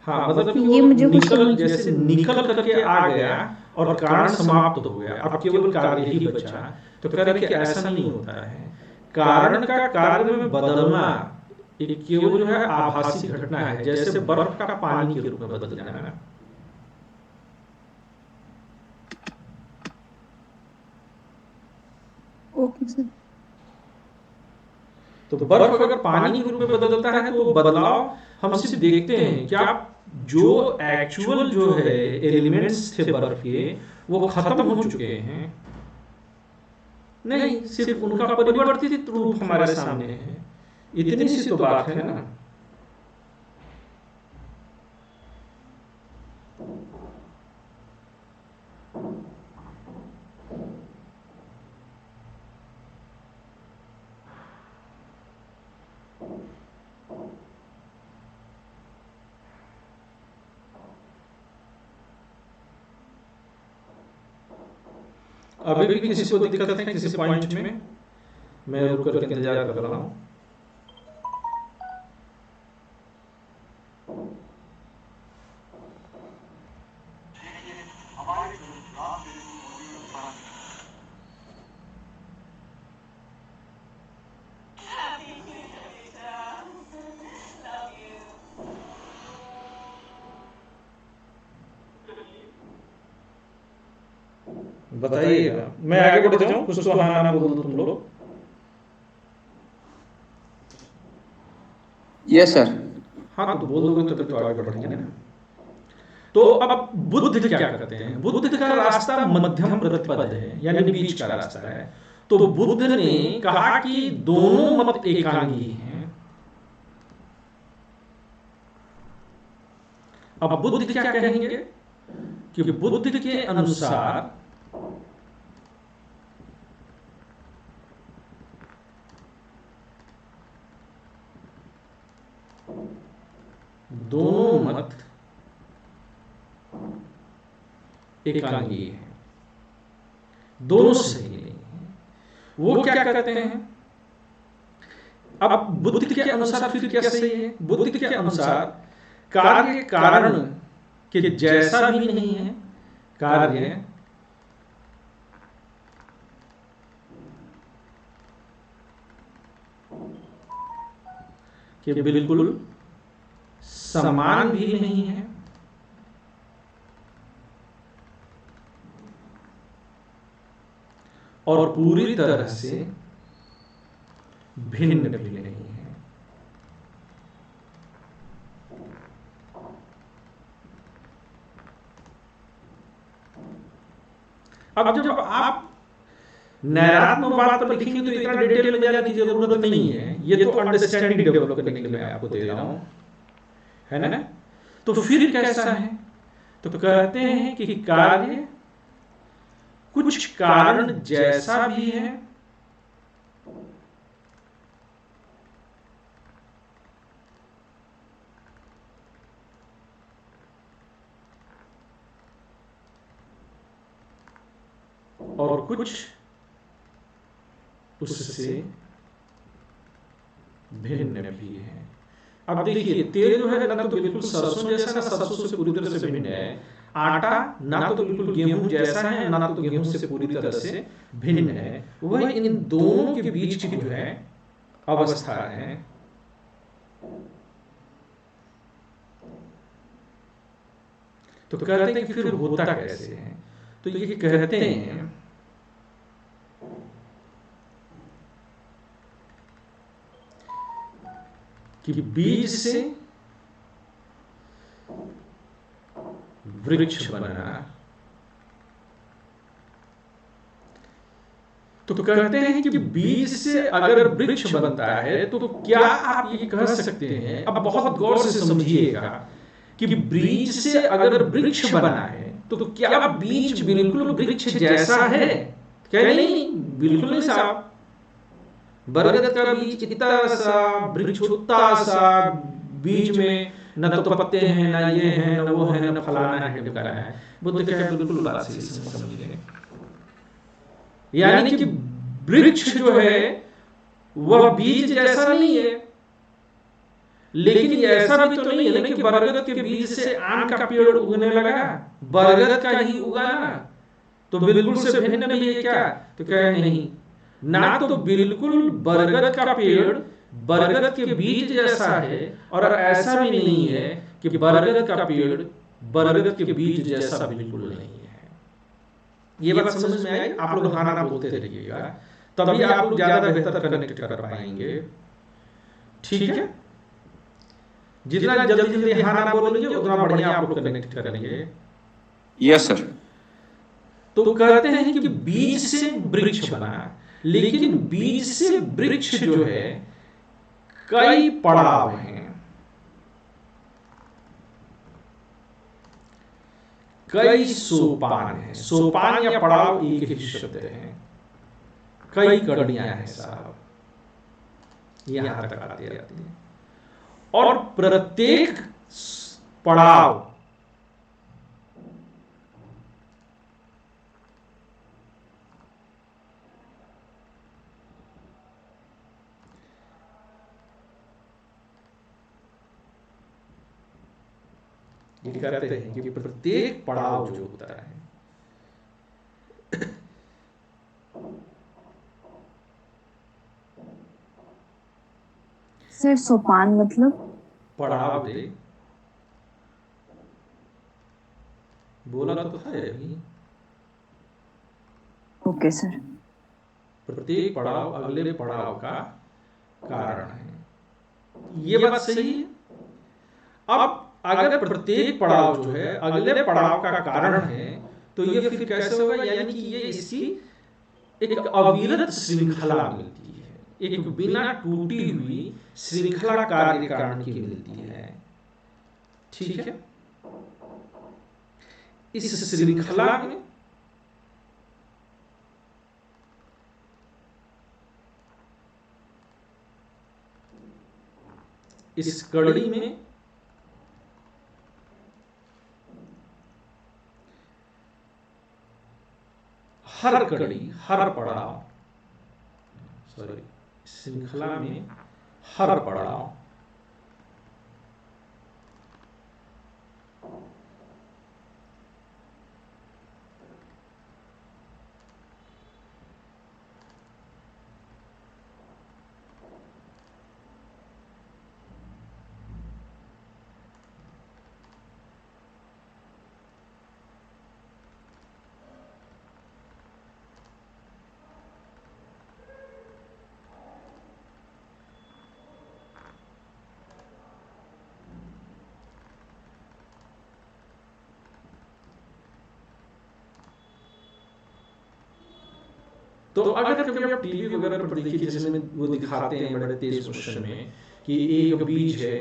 हाँ, मतलब कि ये वो मुझे कुछ निकल, समझ जैसे निकल करके आ गया और कारण समाप्त हो गया, अब केवल कार्य ही बचा। तो कह रहे कि ऐसा नहीं होता है। कारण का कार्य में बदलना एक केवल जो है आभासी घटना है, जैसे बर्फ का पानी के रूप में बदल जाना। Okay sir. तो बर्फ अगर पानी के रूप में बदलता है तो वो बदलाव हम सिर्फ देखते हैं, क्या जो एक्चुअल जो है एलिमेंट्स थे बर्फ के वो खत्म हो चुके हैं? नहीं, सिर्फ उनका परिवर्तित रूप हमारे सामने है। इतनी सी तो बात है ना। अभी भी किसी को दिक्कत है किसी पॉइंट में? मैं रुक कर इंतजार कर रहा हूँ। बताइएगा, मैं आगे बढ़ जाऊं? कुछ तो हाँ ना बोल दो तुम लोग। Yes sir. हाँ तो बोल दोगे तो आगे बढ़ेंगे ना। तो अब बुद्ध क्या करते हैं? बुद्ध का रास्ता मध्यम प्रतिपद है, यानी बीच का रास्ता है। तो बुद्ध ने कहा कि दोनों मत एकांगी हैं। अब बुद्ध क्या कहेंगे कि बुद्ध के अनुसार दोनों मत एकांगी है, दोनों सही नहीं है। वो क्या कहते हैं? अब बुद्ध के अनुसार फिर क्या सही है? बुद्ध के अनुसार कार्य कारण के जैसा भी नहीं है। कार्य के बिल्कुल समान भी नहीं है और पूरी तरह से भिन्न भी नहीं है। अब जब आप नैरात्मकवाद पर लिखेंगे तो इतना डिटेल में जाने की जरूरत नहीं है। ये तो अंडरस्टैंडिंग डेवलप करने के लिए मैं आपको दे रहा हूं, है ना? तो फिर कैसा है? तो कहते हैं कि कार्य कुछ कारण जैसा भी है और कुछ उससे भिन्न भी है। अब देखिए, तेल जो है ना तो बिल्कुल सरसों जैसा, ना सरसों से पूरी तरह से भिन्न है। आटा ना तो बिल्कुल गेहूं जैसा है, ना तो गेहूं से पूरी तरह से भिन्न है। वह इन दोनों के बीच की जो है अवस्था है। तो कहते हैं कि फिर होता कैसे है? तो ये कहते हैं कि बीज से वृक्ष बनना। तो कहते हैं कि बीज से अगर वृक्ष बनता है तो क्या आप ये कह सकते हैं? अब बहुत गौर से समझिएगा कि बीज से अगर वृक्ष बना है तो क्या बीज बिल्कुल वृक्ष जैसा है? क्या नहीं, बिल्कुल नहीं साहब। बरगद का बीज इतना सा, वृक्ष उतना सा, बीज में न तो पत्ते हैं, ना ये हैं, ना वो है, ना फलाना है, ढिमकाना है। बुद्ध का बिल्कुल बात सही समझिए। यानी कि वृक्ष जो है वह बीज जैसा नहीं है, लेकिन ऐसा भी तो नहीं है ना कि बरगद के बीज से आम का पेड़ उगने लगा। बरगद का ही उगा ना, तो बिल्कुल से भिन्न भी है क्या? तो क्या नहीं, ना तो बिल्कुल बरगद का पेड़ बरगद के बीज जैसा है, और ऐसा भी नहीं है कि बरगद का पेड़ बरगद के बीज जैसा बिल्कुल नहीं है। ये बात समझ में आई? आप लोग हाना बोलते रहिएगा। तभी आप लोग ज्यादा बेहतर कनेक्ट कर पाएंगे। ठीक है, जितना जल्दी जल्दी हाँ ना बोलेंगे उतना बढ़िया आप लोग कनेक्ट करेंगे। Yes sir. तो कहते हैं कि बीज से वृक्ष बना, लेकिन बीज से वृक्ष जो है कई पड़ाव हैं, कई सोपान हैं। सोपान या पड़ाव एक ही शब्द है, कई कड़ियां हैं साहब, यहां तक आती रहती है। और प्रत्येक पड़ाव ये कहते हैं कि प्रत्येक पड़ाव जो होता है सर सोपान मतलब? पड़ाव दे बोला तो है अभी। Okay sir. प्रत्येक पड़ाव अगले पड़ाव का कारण है, ये बात सही है। अब अगर प्रत्येक पड़ाव जो है अगले पड़ाव का कारण है तो ये फिर कैसे होगा, यानी कि ये इसकी एक अविरत श्रृंखला मिलती है, एक बिना टूटी हुई श्रृंखला कार्य कारण की मिलती है। ठीक है, इस श्रृंखला में इस कड़ी में हर कड़ी, हर पड़ाव, सॉरी, श्रृंखला में हर पड़ाव तो अगर कभी आप टीवी वगैरह पर देखिए, जिसमें वो दिखाते हैं बड़े तेज मोशन में कि एक बीज है,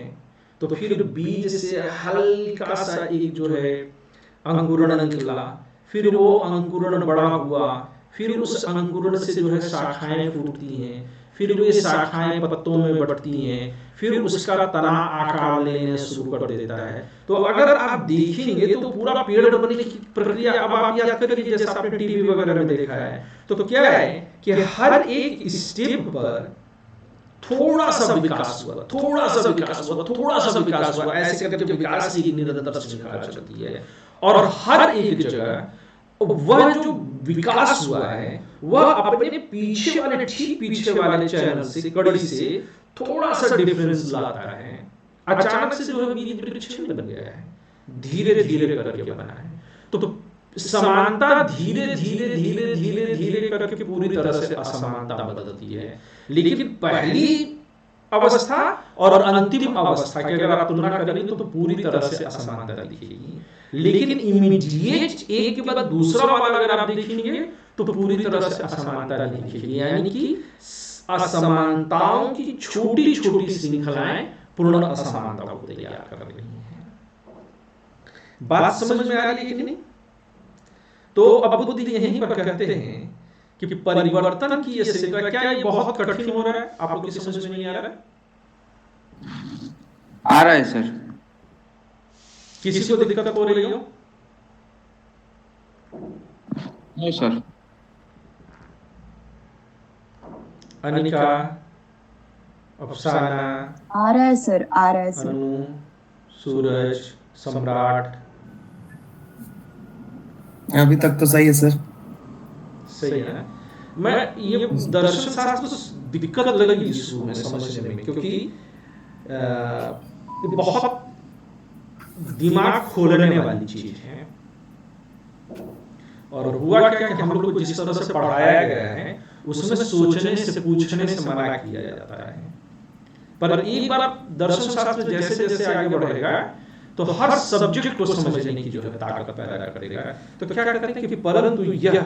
तो फिर बीज से हल्का सा एक जो है अंकुरण निकला, फिर वो अंकुरण बड़ा हुआ, फिर उस अंकुरण से जो है शाखाएं फूटती हैं, फिर वो शाखाएं पत्तों में बढ़ती हैं, फिर उसका तना आकार लेने शुरू कर देता है। तो अगर आप देखेंगे तो पूरा पेड़ बनने की प्रक्रिया अब आप याद करिए, जैसे आपने टीवी वगैरह में देखा है, तो क्या है कि हर एक स्टेप पर थोड़ा सा विकास हुआ, थोड़ा सा विकास हुआ, थोड़ा सा विकास हुआ, ऐसे करके विकास की निरंतर श्रृंखला चलती है। और हर एक जगह वह जो विकास हुआ है वह अपने पीछे वाले, ठीक पीछे वाले चैनल से, कड़ी से थोड़ा सा डिफरेंस लाता है। अचानक से जो है बीज वृक्ष बन गया है, धीरे धीरे करके बना है। तो समानता धीरे धीरे धीरे धीरे धीरे करके पूरी तरह से असमानता बदलती है। लेकिन पहली अवस्था और अंतिम अवस्था की अगर आप तुलना करेंगे तो पूरी तरह से असमानता दिखेगी। लेकिन इमीडिएट एक के बाद दूसरा वाला अगर आप देखेंगे तो पूरी तरह से असमानता दिखेगी, यानी कि असमानताओं की छोटी छोटी श्रृंखलाएं पूर्ण असमानता को तैयार कर रही हैं। बात समझ में आ रही है कि नहीं? तो अब बुद्ध यहीं पर कहते हैं कि परिवर्तन की ये श्रृंखला, क्या ये बहुत कठिन हो रहा है? आप लोग को समझ में नहीं आ रहा है? आ रहा है सर। किसी को दिक्कत हो रही हो? नहीं सर। अनिका, अफसाना, आ रहा है सर, आ रहा है सर। अनु, सूरज, सम्राट, अभी तक तो सही है सर। सही है। मैं ये दर्शन शास्त्र को दिक्कत लगी शुरू में समझने में, क्योंकि बहुत दिमाग खोलने वाली चीज है। और हुआ क्या कि हम लोग को जिस तरह से पढ़ाया गया है उसमें सोचने से पूछने से मना किया जाता है। पर एक बार दर्शन शास्त्र जैसे जैसे आगे बढ़ेगा तो हर सब्जेक्ट को समझने की जो है ताकत पैदा करेगा। तो क्या कहते हैं कि परंतु यह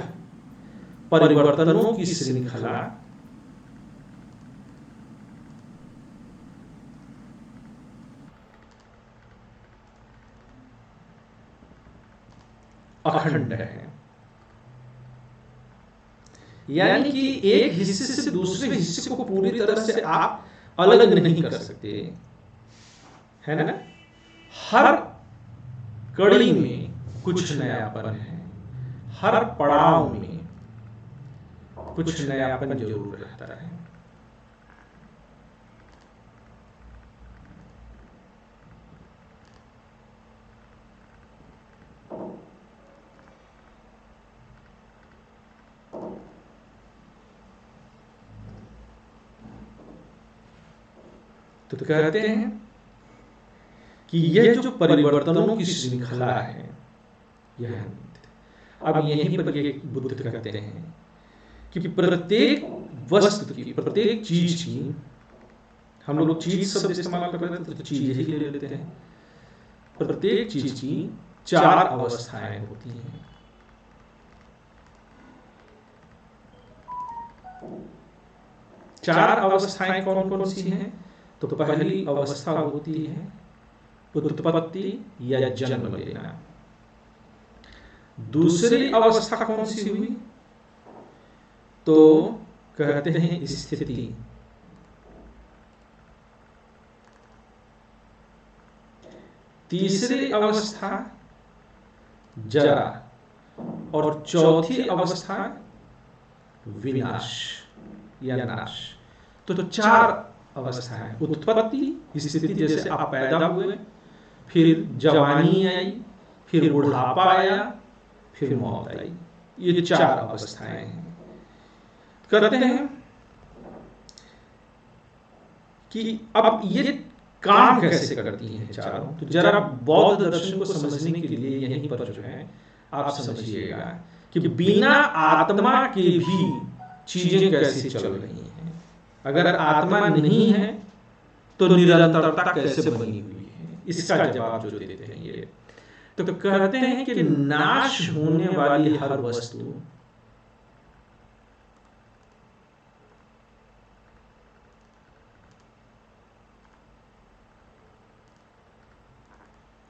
परिवर्तनों की श्रृंखला अखंड है, यानी कि एक हिस्से से दूसरे हिस्से को पूरी तरह से आप अलग नहीं कर सकते, है ना। हर कड़ी में कुछ नयापन है, हर पड़ाव में कुछ नयापन जरूर रहता है। तो कहते हैं कि यह जो परिवर्तनों की श्रृंखला है, यह अब यहीं पर ये बुद्ध कहते हैं कि प्रत्येक वस्तु की, प्रत्येक चीज की, हम लोग चीज शब्द इस्तेमाल कर रहे हैं तो चीज ही ले लेते हैं, प्रत्येक चीज की 4 अवस्थाएं होती हैं। चार अवस्थाएं कौन कौन सी हैं? तो पहली अवस्था होती है उत्पत्ति या जन्म लेना। दूसरी अवस्था कौन सी हुई? तो कहते हैं स्थिति। तीसरी अवस्था जरा, और चौथी अवस्था विनाश या नाश। तो 4 अवस्थाएं, उत्पत्ति स्थिति, जैसे आप पैदा हुए, फिर जवानी आई, फिर बुढ़ापा आया, फिर मौत आई। ये 4 अवस्थाएं हैं। कहते हैं कि अब ये काम कैसे करती हैं चारों, तो जरा बौद्ध दर्शन को समझने के लिए यहीं पर जो है आप समझिएगा कि बिना आत्मा के भी चीजें कैसे चल रही हैं। अगर आत्मा नहीं है तो निरंतरता कैसे बनी हुई है, इसका जवाब जो देते हैं ये। तो कहते हैं कि नाश होने वाली हर वस्तु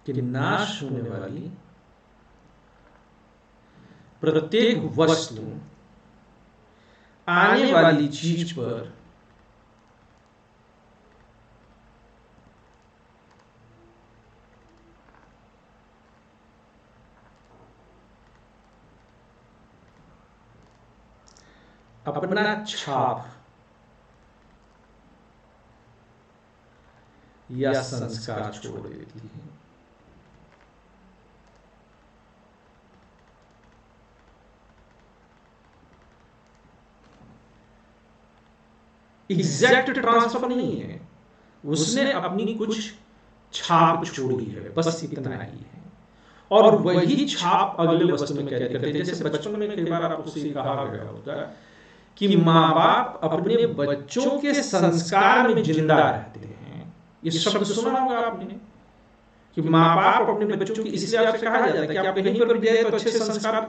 नाश होने वाली प्रत्येक वस्तु आने वाली चीज पर अपना छाप या संस्कार छोड़ देती है। एग्जैक्ट ट्रांसफर नहीं है, उसने अपनी कुछ छाप छोड़ी है, बस इतना ही है। और वही छाप अगले वस्तु में कैरी करते हैं। जैसे बचपन में कई बार आपसे कहा गया होता है कि माँ बाप अपने बच्चों के संस्कार में जिंदा रहते हैं। ये शब्द सुना होगा आपने कि माँ बाप अपने बच्चों की, इसलिए आपसे कहा जाता है कि आप कहीं पर भी गए तो अच्छे संस्कार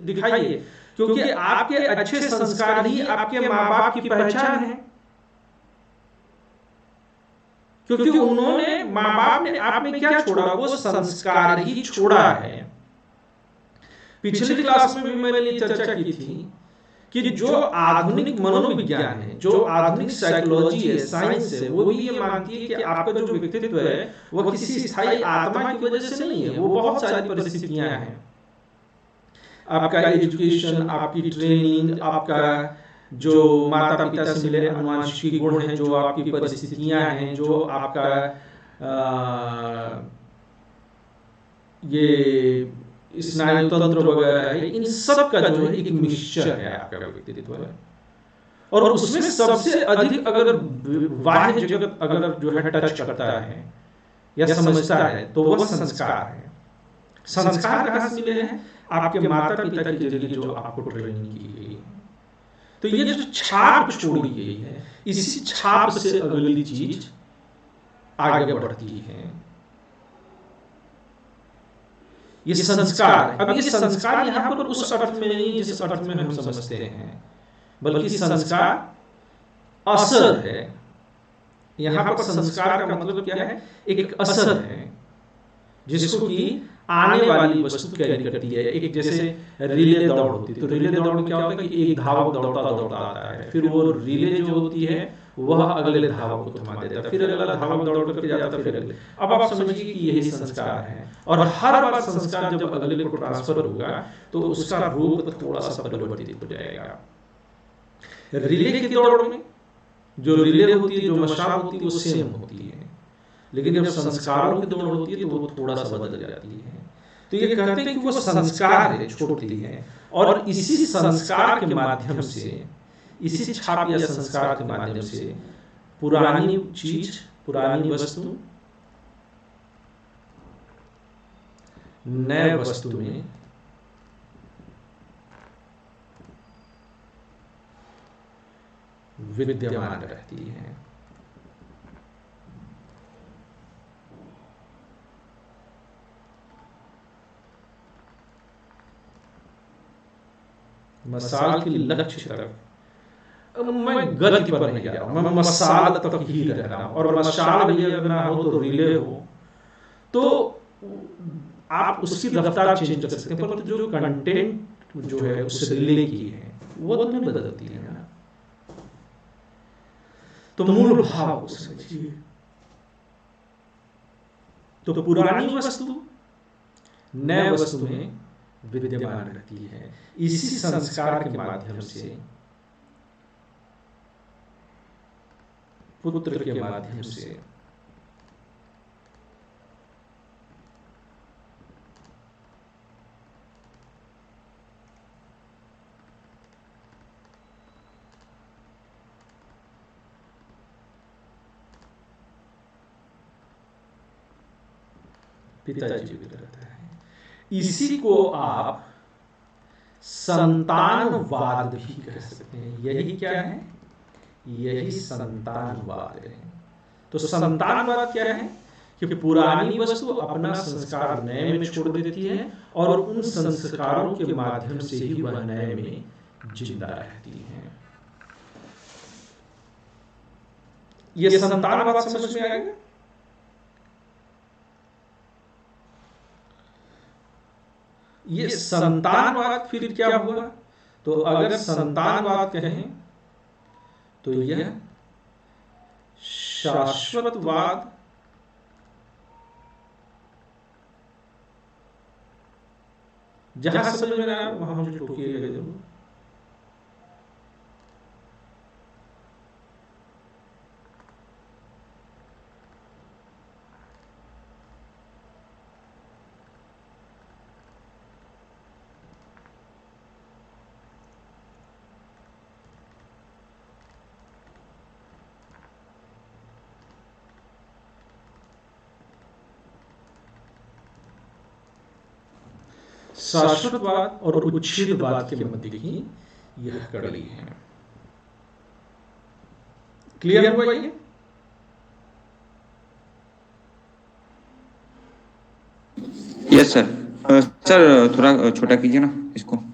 दिखाइए, क्योंकि आपके अच्छे संस्कार ही आपके माँ बाप की पहचान है। क्योंकि उन्होंने, माँ बाप ने आप में क्या छोड़ा? वो संस्कार ही छोड़ा है। पिछली क्लास में भी मैंने चर्चा की थी कि जो आधुनिक मनोविज्ञान है, जो आधुनिक साइकोलॉजी है, साइंस है, वो भी ये मानती है कि आपका जो व्यक्तित्व है वो किसी स्थायी आत्मा की वजह से नहीं है। वो बहुत सारी परिस्थितियां हैं, आपका एजुकेशन, आपकी ट्रेनिंग, आपका जो माता पिता से मिले अनुवांशिक गुण हैं, जो आपकी परिस्थितियां हैं, जो आपका ये स्नायु तंत्र वगैरह है, इन सब का जो है एक मिक्सचर है आपका व्यक्तित्व है। और उसमें सबसे अधिक अगर बाह्य जगत अगर जो है टच करता है या समझता है तो वो संस्कार है। संस्कार कहाँ से मिले हैं? आपके माता पिता के जरिए जो आपको ट्रेनिंग की गई। तो ये जो छाप छोड़ी गई है, इसी छाप से अगली चीज आगे बढ़ती है। ये संस्कार। अब ये संस्कार यहाँ पर उस अर्थ में नहीं जिस अर्थ में हम समझते हैं, बल्कि संस्कार असर है। यहाँ पर संस्कार का मतलब क्या है? एक असर है जिसको कि आने वाली वस्तु कैरी करती है। एक जैसे रिले दौड़ होती है, तो रिले दौड़ में क्या होता है कि एक धावक दौड़ता दौड़ता आता है, फिर वो रिले जो होती है वह अगले धावक को थमा देता है, फिर अगला धावक दौड़ करके जाता है, फिर अगले। अब आप समझिए कि यही संस्कार है, और हर बार संस्कार जब अगले को ट्रांसफर होगा तो उसका रूप थोड़ा सा परिवर्तित हो जाएगा। रिले की दौड़ में जो रिले होती है, जो मशाल होती है, वो सेम होती है, लेकिन जब संस्कारों की दौड़ होती है तो वो थोड़ा सा बदल जाती है। तो ये कहते हैं कि वो संस्कार है, छोड़ती है, और इसी संस्कार के माध्यम से, इसी छाप या संस्कार के माध्यम से पुरानी चीज, पुरानी वस्तु नए वस्तु में विद्यमान रहती है। मसाल की लक्ष्य तरफ, मैं गति पर नहीं जा रहा हूं, मैं मसाल तक ही रह रहा हूं, और मसाल भी अगर ना हो तो रिले हो, तो आप उसकी रफ्तार चेंज कर सकते हैं, परंतु जो कंटेंट जो है उस रिले की है वो तो नहीं बदलती है ना। तो मूल भाव को समझिए। तो पुरानी वस्तु नए वस्तु में विद्यमान रहती है, इसी संस्कार के माध्यम से, पुत्र के माध्यम से पिताजी जीवित रहता है। इसी को आप संतानवाद भी कह सकते हैं। यही क्या है? यही संतानवाद है। तो संतानवाद क्या है? कि पुरानी वस्तु अपना संस्कार नए में छोड़ देती है, और उन संस्कारों के माध्यम से ही वह नए में जिंदा रहती है। ये संतानवाद समझ में आएगा? ये संतानवाद फिर क्या हुआ? तो अगर संतानवाद कहें तो यह शाश्वतवाद जहां समझ में आया वहां मुझे टोकिएगा जरूर। शाश्वतवाद और उच्छेदवाद के मध्य की यह कड़ी है। क्लियर हुआ ये? Yes sir. सर थोड़ा छोटा कीजिए ना इसको।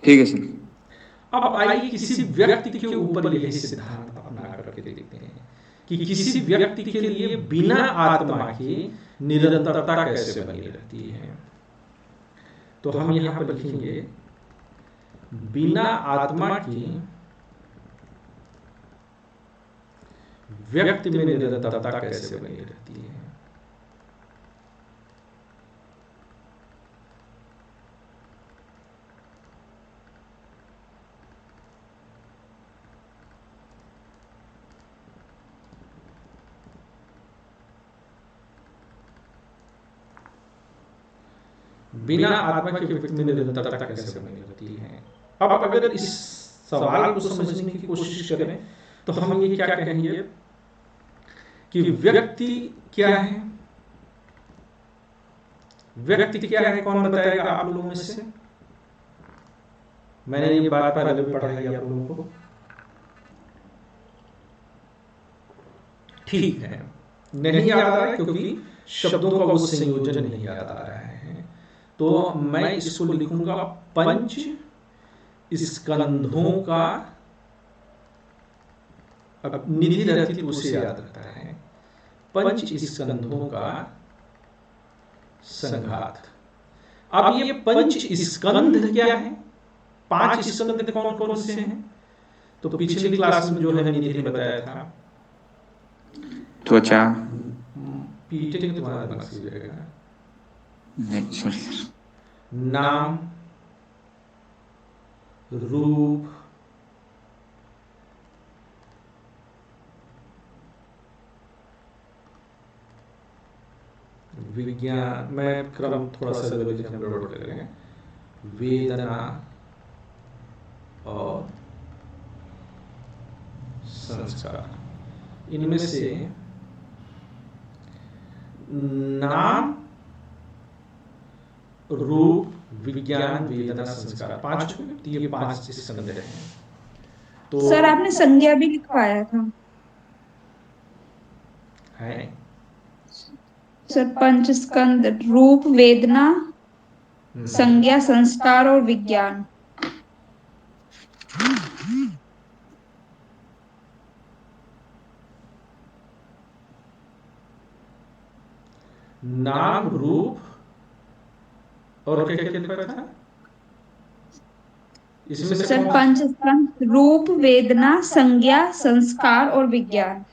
ठीक है सर। अब आइए किसी व्यक्ति के ऊपर यही सिद्धांत अपना करके देखते हैं कि किसी व्यक्ति के लिए बिना आत्मा के निरंतरता कैसे बनी रहती है। तो हम यहां पर लिखेंगे, बिना आत्मा के व्यक्ति में निरंतरता कैसे बनी रहती है। बिना आत्मा के व्यक्ति में निरंतरता कैसे बनी रहती है। अब अगर इस सवाल को समझने की कोशिश करें तो हम ये क्या कहेंगे कि व्यक्ति क्या है? व्यक्ति क्या है, कौन बताएगा आप लोगों में से? मैंने ये बात पहले भी पढ़ाई आप लोगों को। ठीक है, नहीं याद आ रहा है क्योंकि शब्दों का वो संयोजन नहीं याद आ रहा है, तो मैं इसको लिखूंगा पंच स्कंधों का। अब निधि रहती तो उसे याद रखता है, पंच स्कंधों का संघात। अब ये पंच स्कंध क्या है? 5 स्कंध कौन कौन से हैं? तो पिछली क्लास में जो है निधि ने बताया था, त्वचा, पीटे के तुम्हारा दिमाग से जाएगा, नहीं सॉरी, नाम, रूप, विज्ञान, मैं क्रम थोड़ा सा गड़बड़ करेंगे, वेदना और संस्कार। इनमें से नाम, रूप, विज्ञान, वेदना, संस्कार, 5 हुए, तो ये 5 स्कंध हैं। तो सर आपने संज्ञा भी लिखवाया था। है सर पंच स्कंद रूप, वेदना, संज्ञा, संस्कार और विज्ञान। नाम, रूप और क्या क्या लिखा था इसमें से? सर कौन? पंच स्कंद रूप, वेदना, संज्ञा, संस्कार और विज्ञान।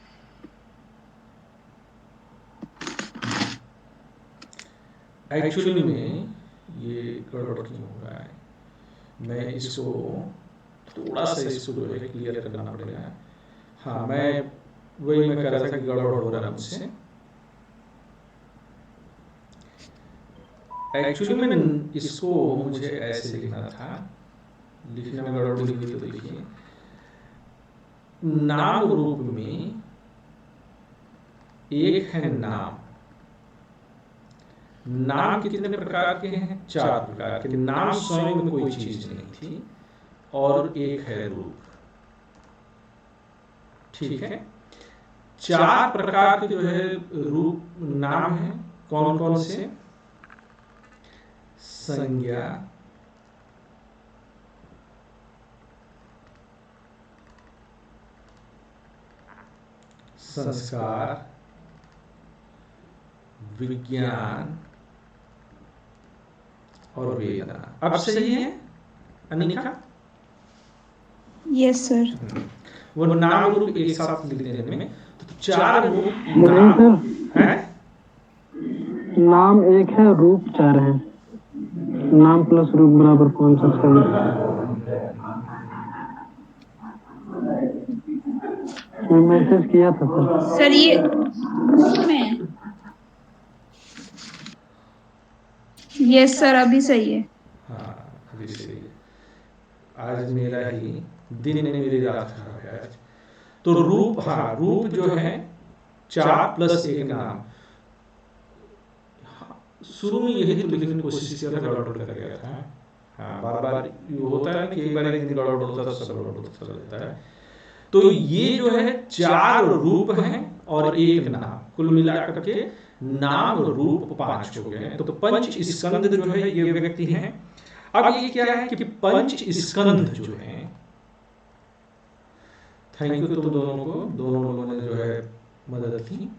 एक्चुअली में ये गड़बड़ क्यों हो रहा है, मैं इसको थोड़ा सा इसको जो है क्लियर करना पड़ेगा। हाँ, मैं कह रहा था कि गड़बड़ हो रहा है मुझसे। एक्चुअली में इसको मुझे ऐसे लिखना था, लिखने में गड़बड़ी हुई तो देखिए, नाम रूप में एक है नाम। नाम कितने प्रकार के हैं? 4 प्रकार के। नाम स्वयं में कोई चीज नहीं थी, और एक है रूप। ठीक है, 4 प्रकार के जो है रूप नाम है। कौन कौन से? संज्ञा, संस्कार, विज्ञान और वेदना। अब सही है अनिका? Yes sir. वो नाम रूप एक साथ लिख देने में तो 4 रूप नहीं नाम सर, है। नाम एक है, रूप 4 है। नाम प्लस रूप बराबर 5 सर। मैं मैसेज किया था सर। सर ये में यस सर अभी सही है। हाँ, अभी सही है। आज मेरा ही दिन में मेरी रात खराब है आज। तो रूप, हाँ, रूप जो है 4 प्लस एक नाम। शुरू में यही तो लिखने की कोशिश किया था, गड़बड़ कर गया था। हाँ, बार बार ये होता है कि एक बार एक दिन गड़बड़ होता है, सब गड़बड़ होता रहता है। तो ये जो है 4 रूप हैं और एक नाम, कुल मिलाकर के नाम रूप 5 हो गए। तो पंच स्कंद जो है ये व्यक्ति हैं। अब ये क्या है कि पंच स्कंद जो है, थैंक यू तुम दोनों को, दोनों लोगों ने जो है मदद की।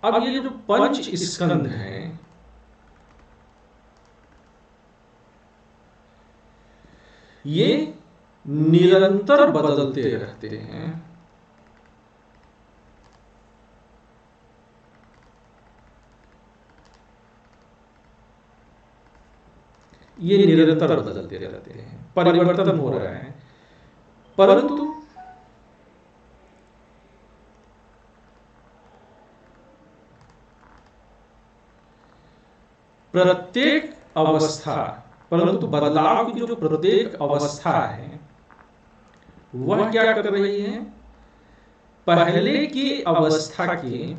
अब ये जो पंच स्कंद हैं, ये निरंतर बदलते रहते हैं। ये निरंतर बदलते रहते हैं, परिवर्तन हो रहा है। परंतु प्रत्येक अवस्था, परंतु बदलाव की जो प्रत्येक अवस्था है वह क्या कर रही है, पहले की अवस्था के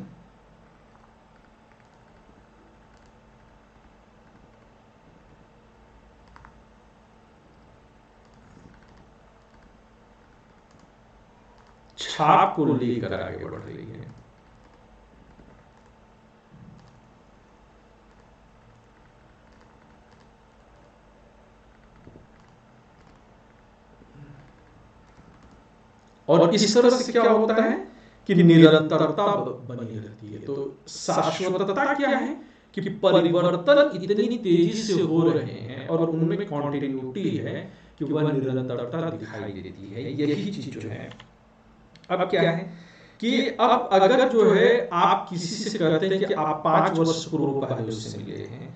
छाप को लेकर आगे बढ़ रही है। और इस तरह से क्या होता है कि निरंतरता बनी रहती है। तो शाश्वतता क्या है कि परिवर्तन इतनी तेजी से हो रहे हैं और उनमें कॉन्टिन्यूटी है कि वह निरंतरता दिखाई देती है। यही चीज जो है अब क्या है कि अब अगर जो है आप किसी से कहते हैं कि आप 5 वर्ष पूर्व पहले उससे मिले हैं,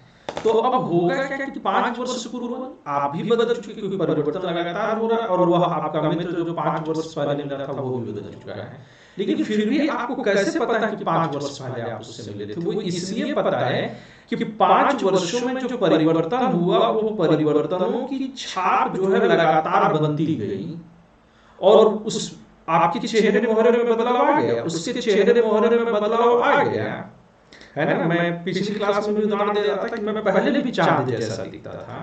तो अब होगा क्या कि 5 वर्ष पूर्व आप भी बदल चुके, क्योंकि परिवर्तन लगातार हो रहा है और वह आपका मित्र जो 5 वर्ष पहले मिला था वो भी बदल चुका है। लेकिन फिर भी आपको कैसे पता है कि 5 वर्ष पहले आप उससे मिले थे? वो इसलिए पता है कि 5 वर्षों में जो परिवर्तन हुआ वो परिवर्तनों की छाप जो है लगातार बनती गई और उस आपके चेहरे मोहरे में बदलाव आ गया, उसके चेहरे मोहरे में बदलाव आ गया, है ना। मैं पिछली क्लास में भी उदाहरण दे रहा था कि मैं पहले भी चांद जैसा दिखता था,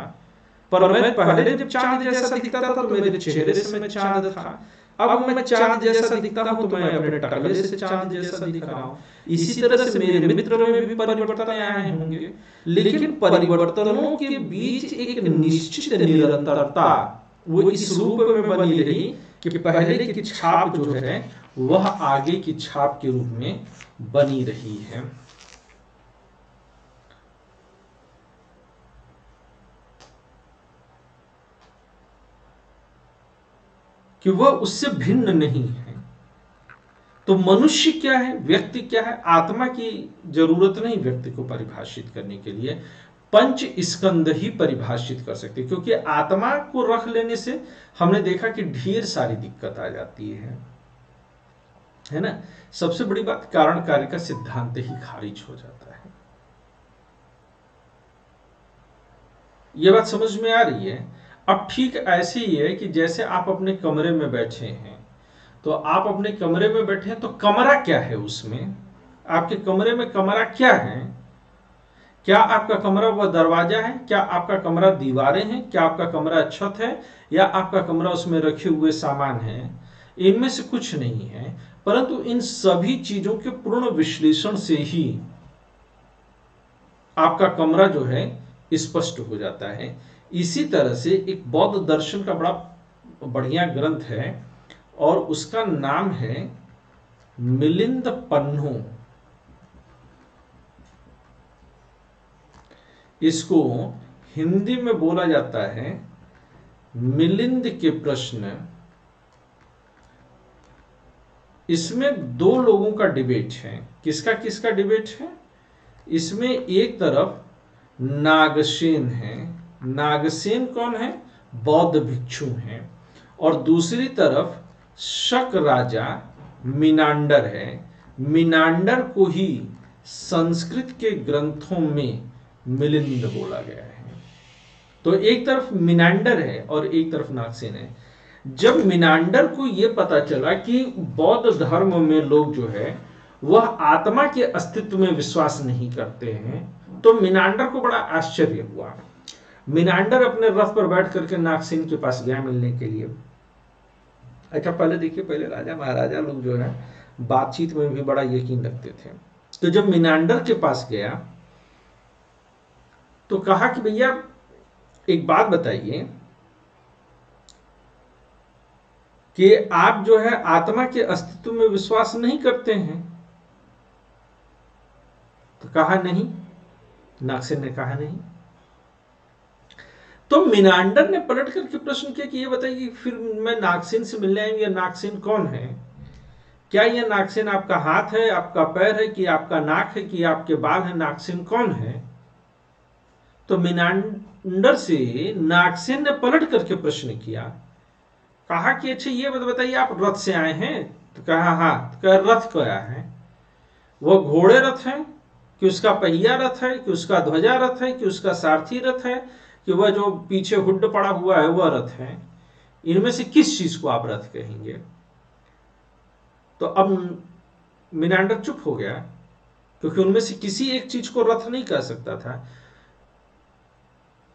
पर मैं पहले जब चांद जैसा दिखता था तो मेरे चेहरे से मैं चांद था। अब मैं चांद जैसा दिखता हूं तो मैं अपने टकले से चांद जैसा दिख रहा हूं। इसी तरह से मेरे मित्रों में भी परिवर्तन आए होंगे, लेकिन परिवर्तनों के बीच एक निश्चित निरंतरता वो इस रूप में बनी रही कि पहले की छाप जो है वह आगे की छाप के रूप में बनी रही है। कि वह उससे भिन्न नहीं है। तो मनुष्य क्या है, व्यक्ति क्या है, आत्मा की जरूरत नहीं व्यक्ति को परिभाषित करने के लिए, पंच स्कंद ही परिभाषित कर सकते, क्योंकि आत्मा को रख लेने से हमने देखा कि ढेर सारी दिक्कत आ जाती है ना। सबसे बड़ी बात, कारण कार्य का सिद्धांत ही खारिज हो जाता है। यह बात समझ में आ रही है? अब ठीक ऐसे ही है कि जैसे आप अपने कमरे में बैठे हैं, तो आप अपने कमरे में बैठे हैं तो कमरा क्या है, उसमें आपके कमरे में कमरा क्या है? क्या आपका कमरा वह दरवाजा है? क्या आपका कमरा दीवारें हैं? क्या आपका कमरा छत है? या आपका कमरा उसमें रखे हुए सामान है? इनमें से कुछ नहीं है, परंतु इन सभी चीजों के पूर्ण विश्लेषण से ही आपका कमरा जो है स्पष्ट हो जाता है। इसी तरह से एक बौद्ध दर्शन का बड़ा बढ़िया ग्रंथ है और उसका नाम है मिलिंद पन्नू। इसको हिंदी में बोला जाता है मिलिंद के प्रश्न। इसमें दो लोगों का डिबेट है। किसका किसका डिबेट है? इसमें एक तरफ नागसेन है। नागसेन कौन है? बौद्ध भिक्षु हैं। और दूसरी तरफ शक राजा मिनांडर है। मिनांडर को ही संस्कृत के ग्रंथों में मिलिंद बोला गया है। तो एक तरफ मिनांडर है और एक तरफ नागसेन है। जब मिनांडर को यह पता चला कि बौद्ध धर्म में लोग जो है वह आत्मा के अस्तित्व में विश्वास नहीं करते हैं, तो मिनांडर को बड़ा आश्चर्य हुआ। मिनांडर अपने रथ पर बैठ करके नागसेन के पास गया मिलने के लिए। अच्छा, पहले देखिए, पहले राजा महाराजा लोग जो है बातचीत में भी बड़ा यकीन रखते थे। तो जब मिनांडर के पास गया तो कहा कि भैया एक बात बताइए कि आप जो है आत्मा के अस्तित्व में विश्वास नहीं करते हैं? तो कहा नहीं। नागसेन ने कहा नहीं। तो मिनांडर ने पलट करके प्रश्न किया कि ये बताइए फिर मैं नागसेन से मिलने आऊंगा, ये नागसेन कौन है? क्या ये नागसेन आपका हाथ है, आपका पैर है, कि आपका नाक है, कि आपके बाल है? नागसेन कौन है? तो मिनांडर से नागसेन ने पलट करके प्रश्न किया। कहा कि अच्छा ये बताइए आप रथ से आए हैं? तो कहा हाँ। तो कहा रथ क्या है? वह घोड़े रथ हैं कि उसका पहिया रथ है, कि उसका ध्वजा रथ है, कि उसका सारथी रथ है, कि वह जो पीछे हुड पड़ा हुआ है वह रथ है? इनमें से किस चीज को आप रथ कहेंगे? तो अब मिनांडर चुप हो गया, क्योंकि उनमें से किसी एक चीज को रथ नहीं कह सकता था।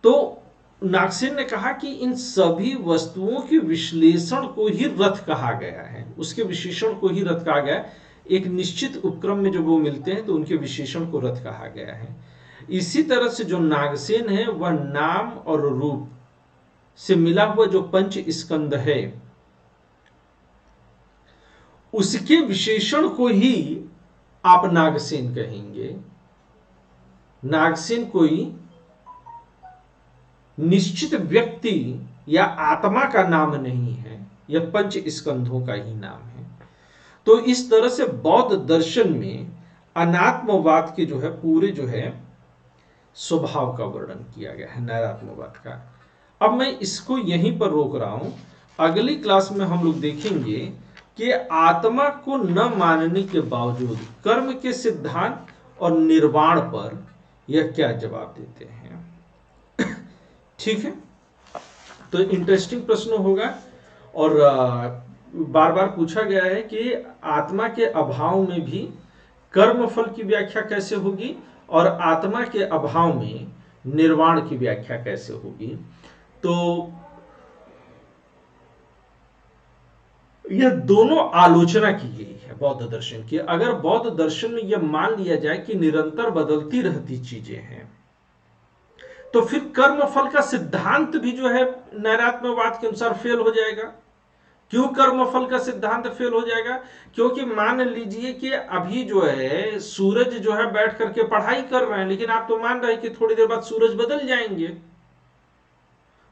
तो नागसेन ने कहा कि इन सभी वस्तुओं के विश्लेषण को ही रथ कहा गया है, उसके विशेषण को ही रथ कहा गया है। एक निश्चित उपक्रम में जब वो मिलते हैं तो उनके विशेषण को रथ कहा गया है। इसी तरह से जो नागसेन है वह नाम और रूप से मिला हुआ जो पंच स्कंद है उसके विशेषण को ही आप नागसेन कहेंगे। नागसेन कोई निश्चित व्यक्ति या आत्मा का नाम नहीं है, यह पंच स्कंधों का ही नाम है। तो इस तरह से बौद्ध दर्शन में अनात्मवाद के जो है पूरे जो है स्वभाव का वर्णन किया गया है, नैरात्मवाद का। अब मैं इसको यहीं पर रोक रहा हूं। अगली क्लास में हम लोग देखेंगे कि आत्मा को न मानने के बावजूद कर्म के सिद्धांत और निर्वाण पर यह क्या जवाब देते हैं। ठीक है, तो इंटरेस्टिंग प्रश्न होगा। और बार बार पूछा गया है कि आत्मा के अभाव में भी कर्म फल की व्याख्या कैसे होगी और आत्मा के अभाव में निर्वाण की व्याख्या कैसे होगी। तो यह दोनों आलोचना की गई है बौद्ध दर्शन की। अगर बौद्ध दर्शन में यह मान लिया जाए कि निरंतर बदलती रहती चीजें हैं, तो फिर कर्म फल का सिद्धांत भी जो है नैरात्म्यवाद के अनुसार फेल हो जाएगा। क्यों कर्म फल का सिद्धांत फेल हो जाएगा? क्योंकि मान लीजिए कि अभी जो है सूरज जो है बैठ करके पढ़ाई कर रहे हैं, लेकिन आप तो मान रहे हैं कि थोड़ी देर बाद सूरज बदल जाएंगे।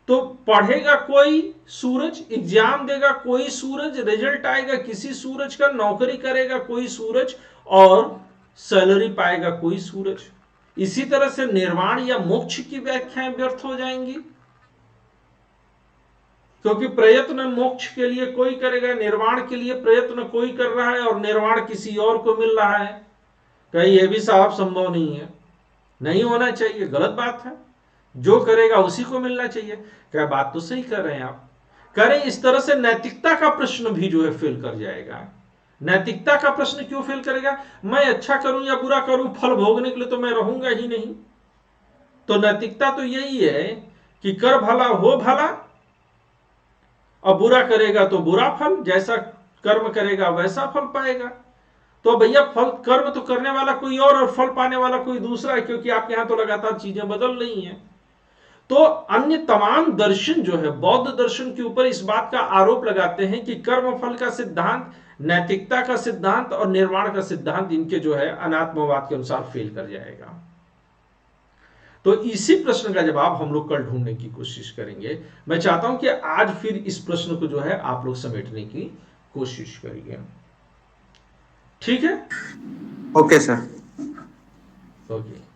तो पढ़ेगा कोई सूरज, एग्जाम देगा कोई सूरज, रिजल्ट आएगा किसी सूरज का, नौकरी करेगा कोई सूरज और सैलरी पाएगा कोई सूरज। इसी तरह से निर्वाण या मोक्ष की व्याख्याएं व्यर्थ हो जाएंगी, क्योंकि प्रयत्न मोक्ष के लिए कोई करेगा, निर्वाण के लिए प्रयत्न कोई कर रहा है और निर्वाण किसी और को मिल रहा है। कहीं यह भी साफ संभव नहीं है, नहीं होना चाहिए, गलत बात है। जो करेगा उसी को मिलना चाहिए। क्या बात तो सही कर रहे हैं आप, करें इस तरह से नैतिकता का प्रश्न भी जो है फेल कर जाएगा। नैतिकता का प्रश्न क्यों फेल करेगा? मैं अच्छा करूं या बुरा करूं, फल भोगने के लिए तो मैं रहूंगा ही नहीं। तो नैतिकता तो यही है कि कर भला हो भला, और बुरा करेगा तो बुरा फल, जैसा कर्म करेगा वैसा फल पाएगा। तो भैया फल कर्म तो करने वाला कोई और फल पाने वाला कोई दूसरा है, क्योंकि आपके यहां तो लगातार चीजें बदल रही हैं। तो अन्य तमाम दर्शन जो है बौद्ध दर्शन के ऊपर इस बात का आरोप लगाते हैं कि कर्म फल का सिद्धांत, नैतिकता का सिद्धांत और निर्वाण का सिद्धांत इनके जो है अनात्मवाद के अनुसार फेल कर जाएगा। तो इसी प्रश्न का जवाब हम लोग कल ढूंढने की कोशिश करेंगे। मैं चाहता हूं कि आज फिर इस प्रश्न को जो है आप लोग समेटने की कोशिश करिए। ठीक है, ओके सर। ओके।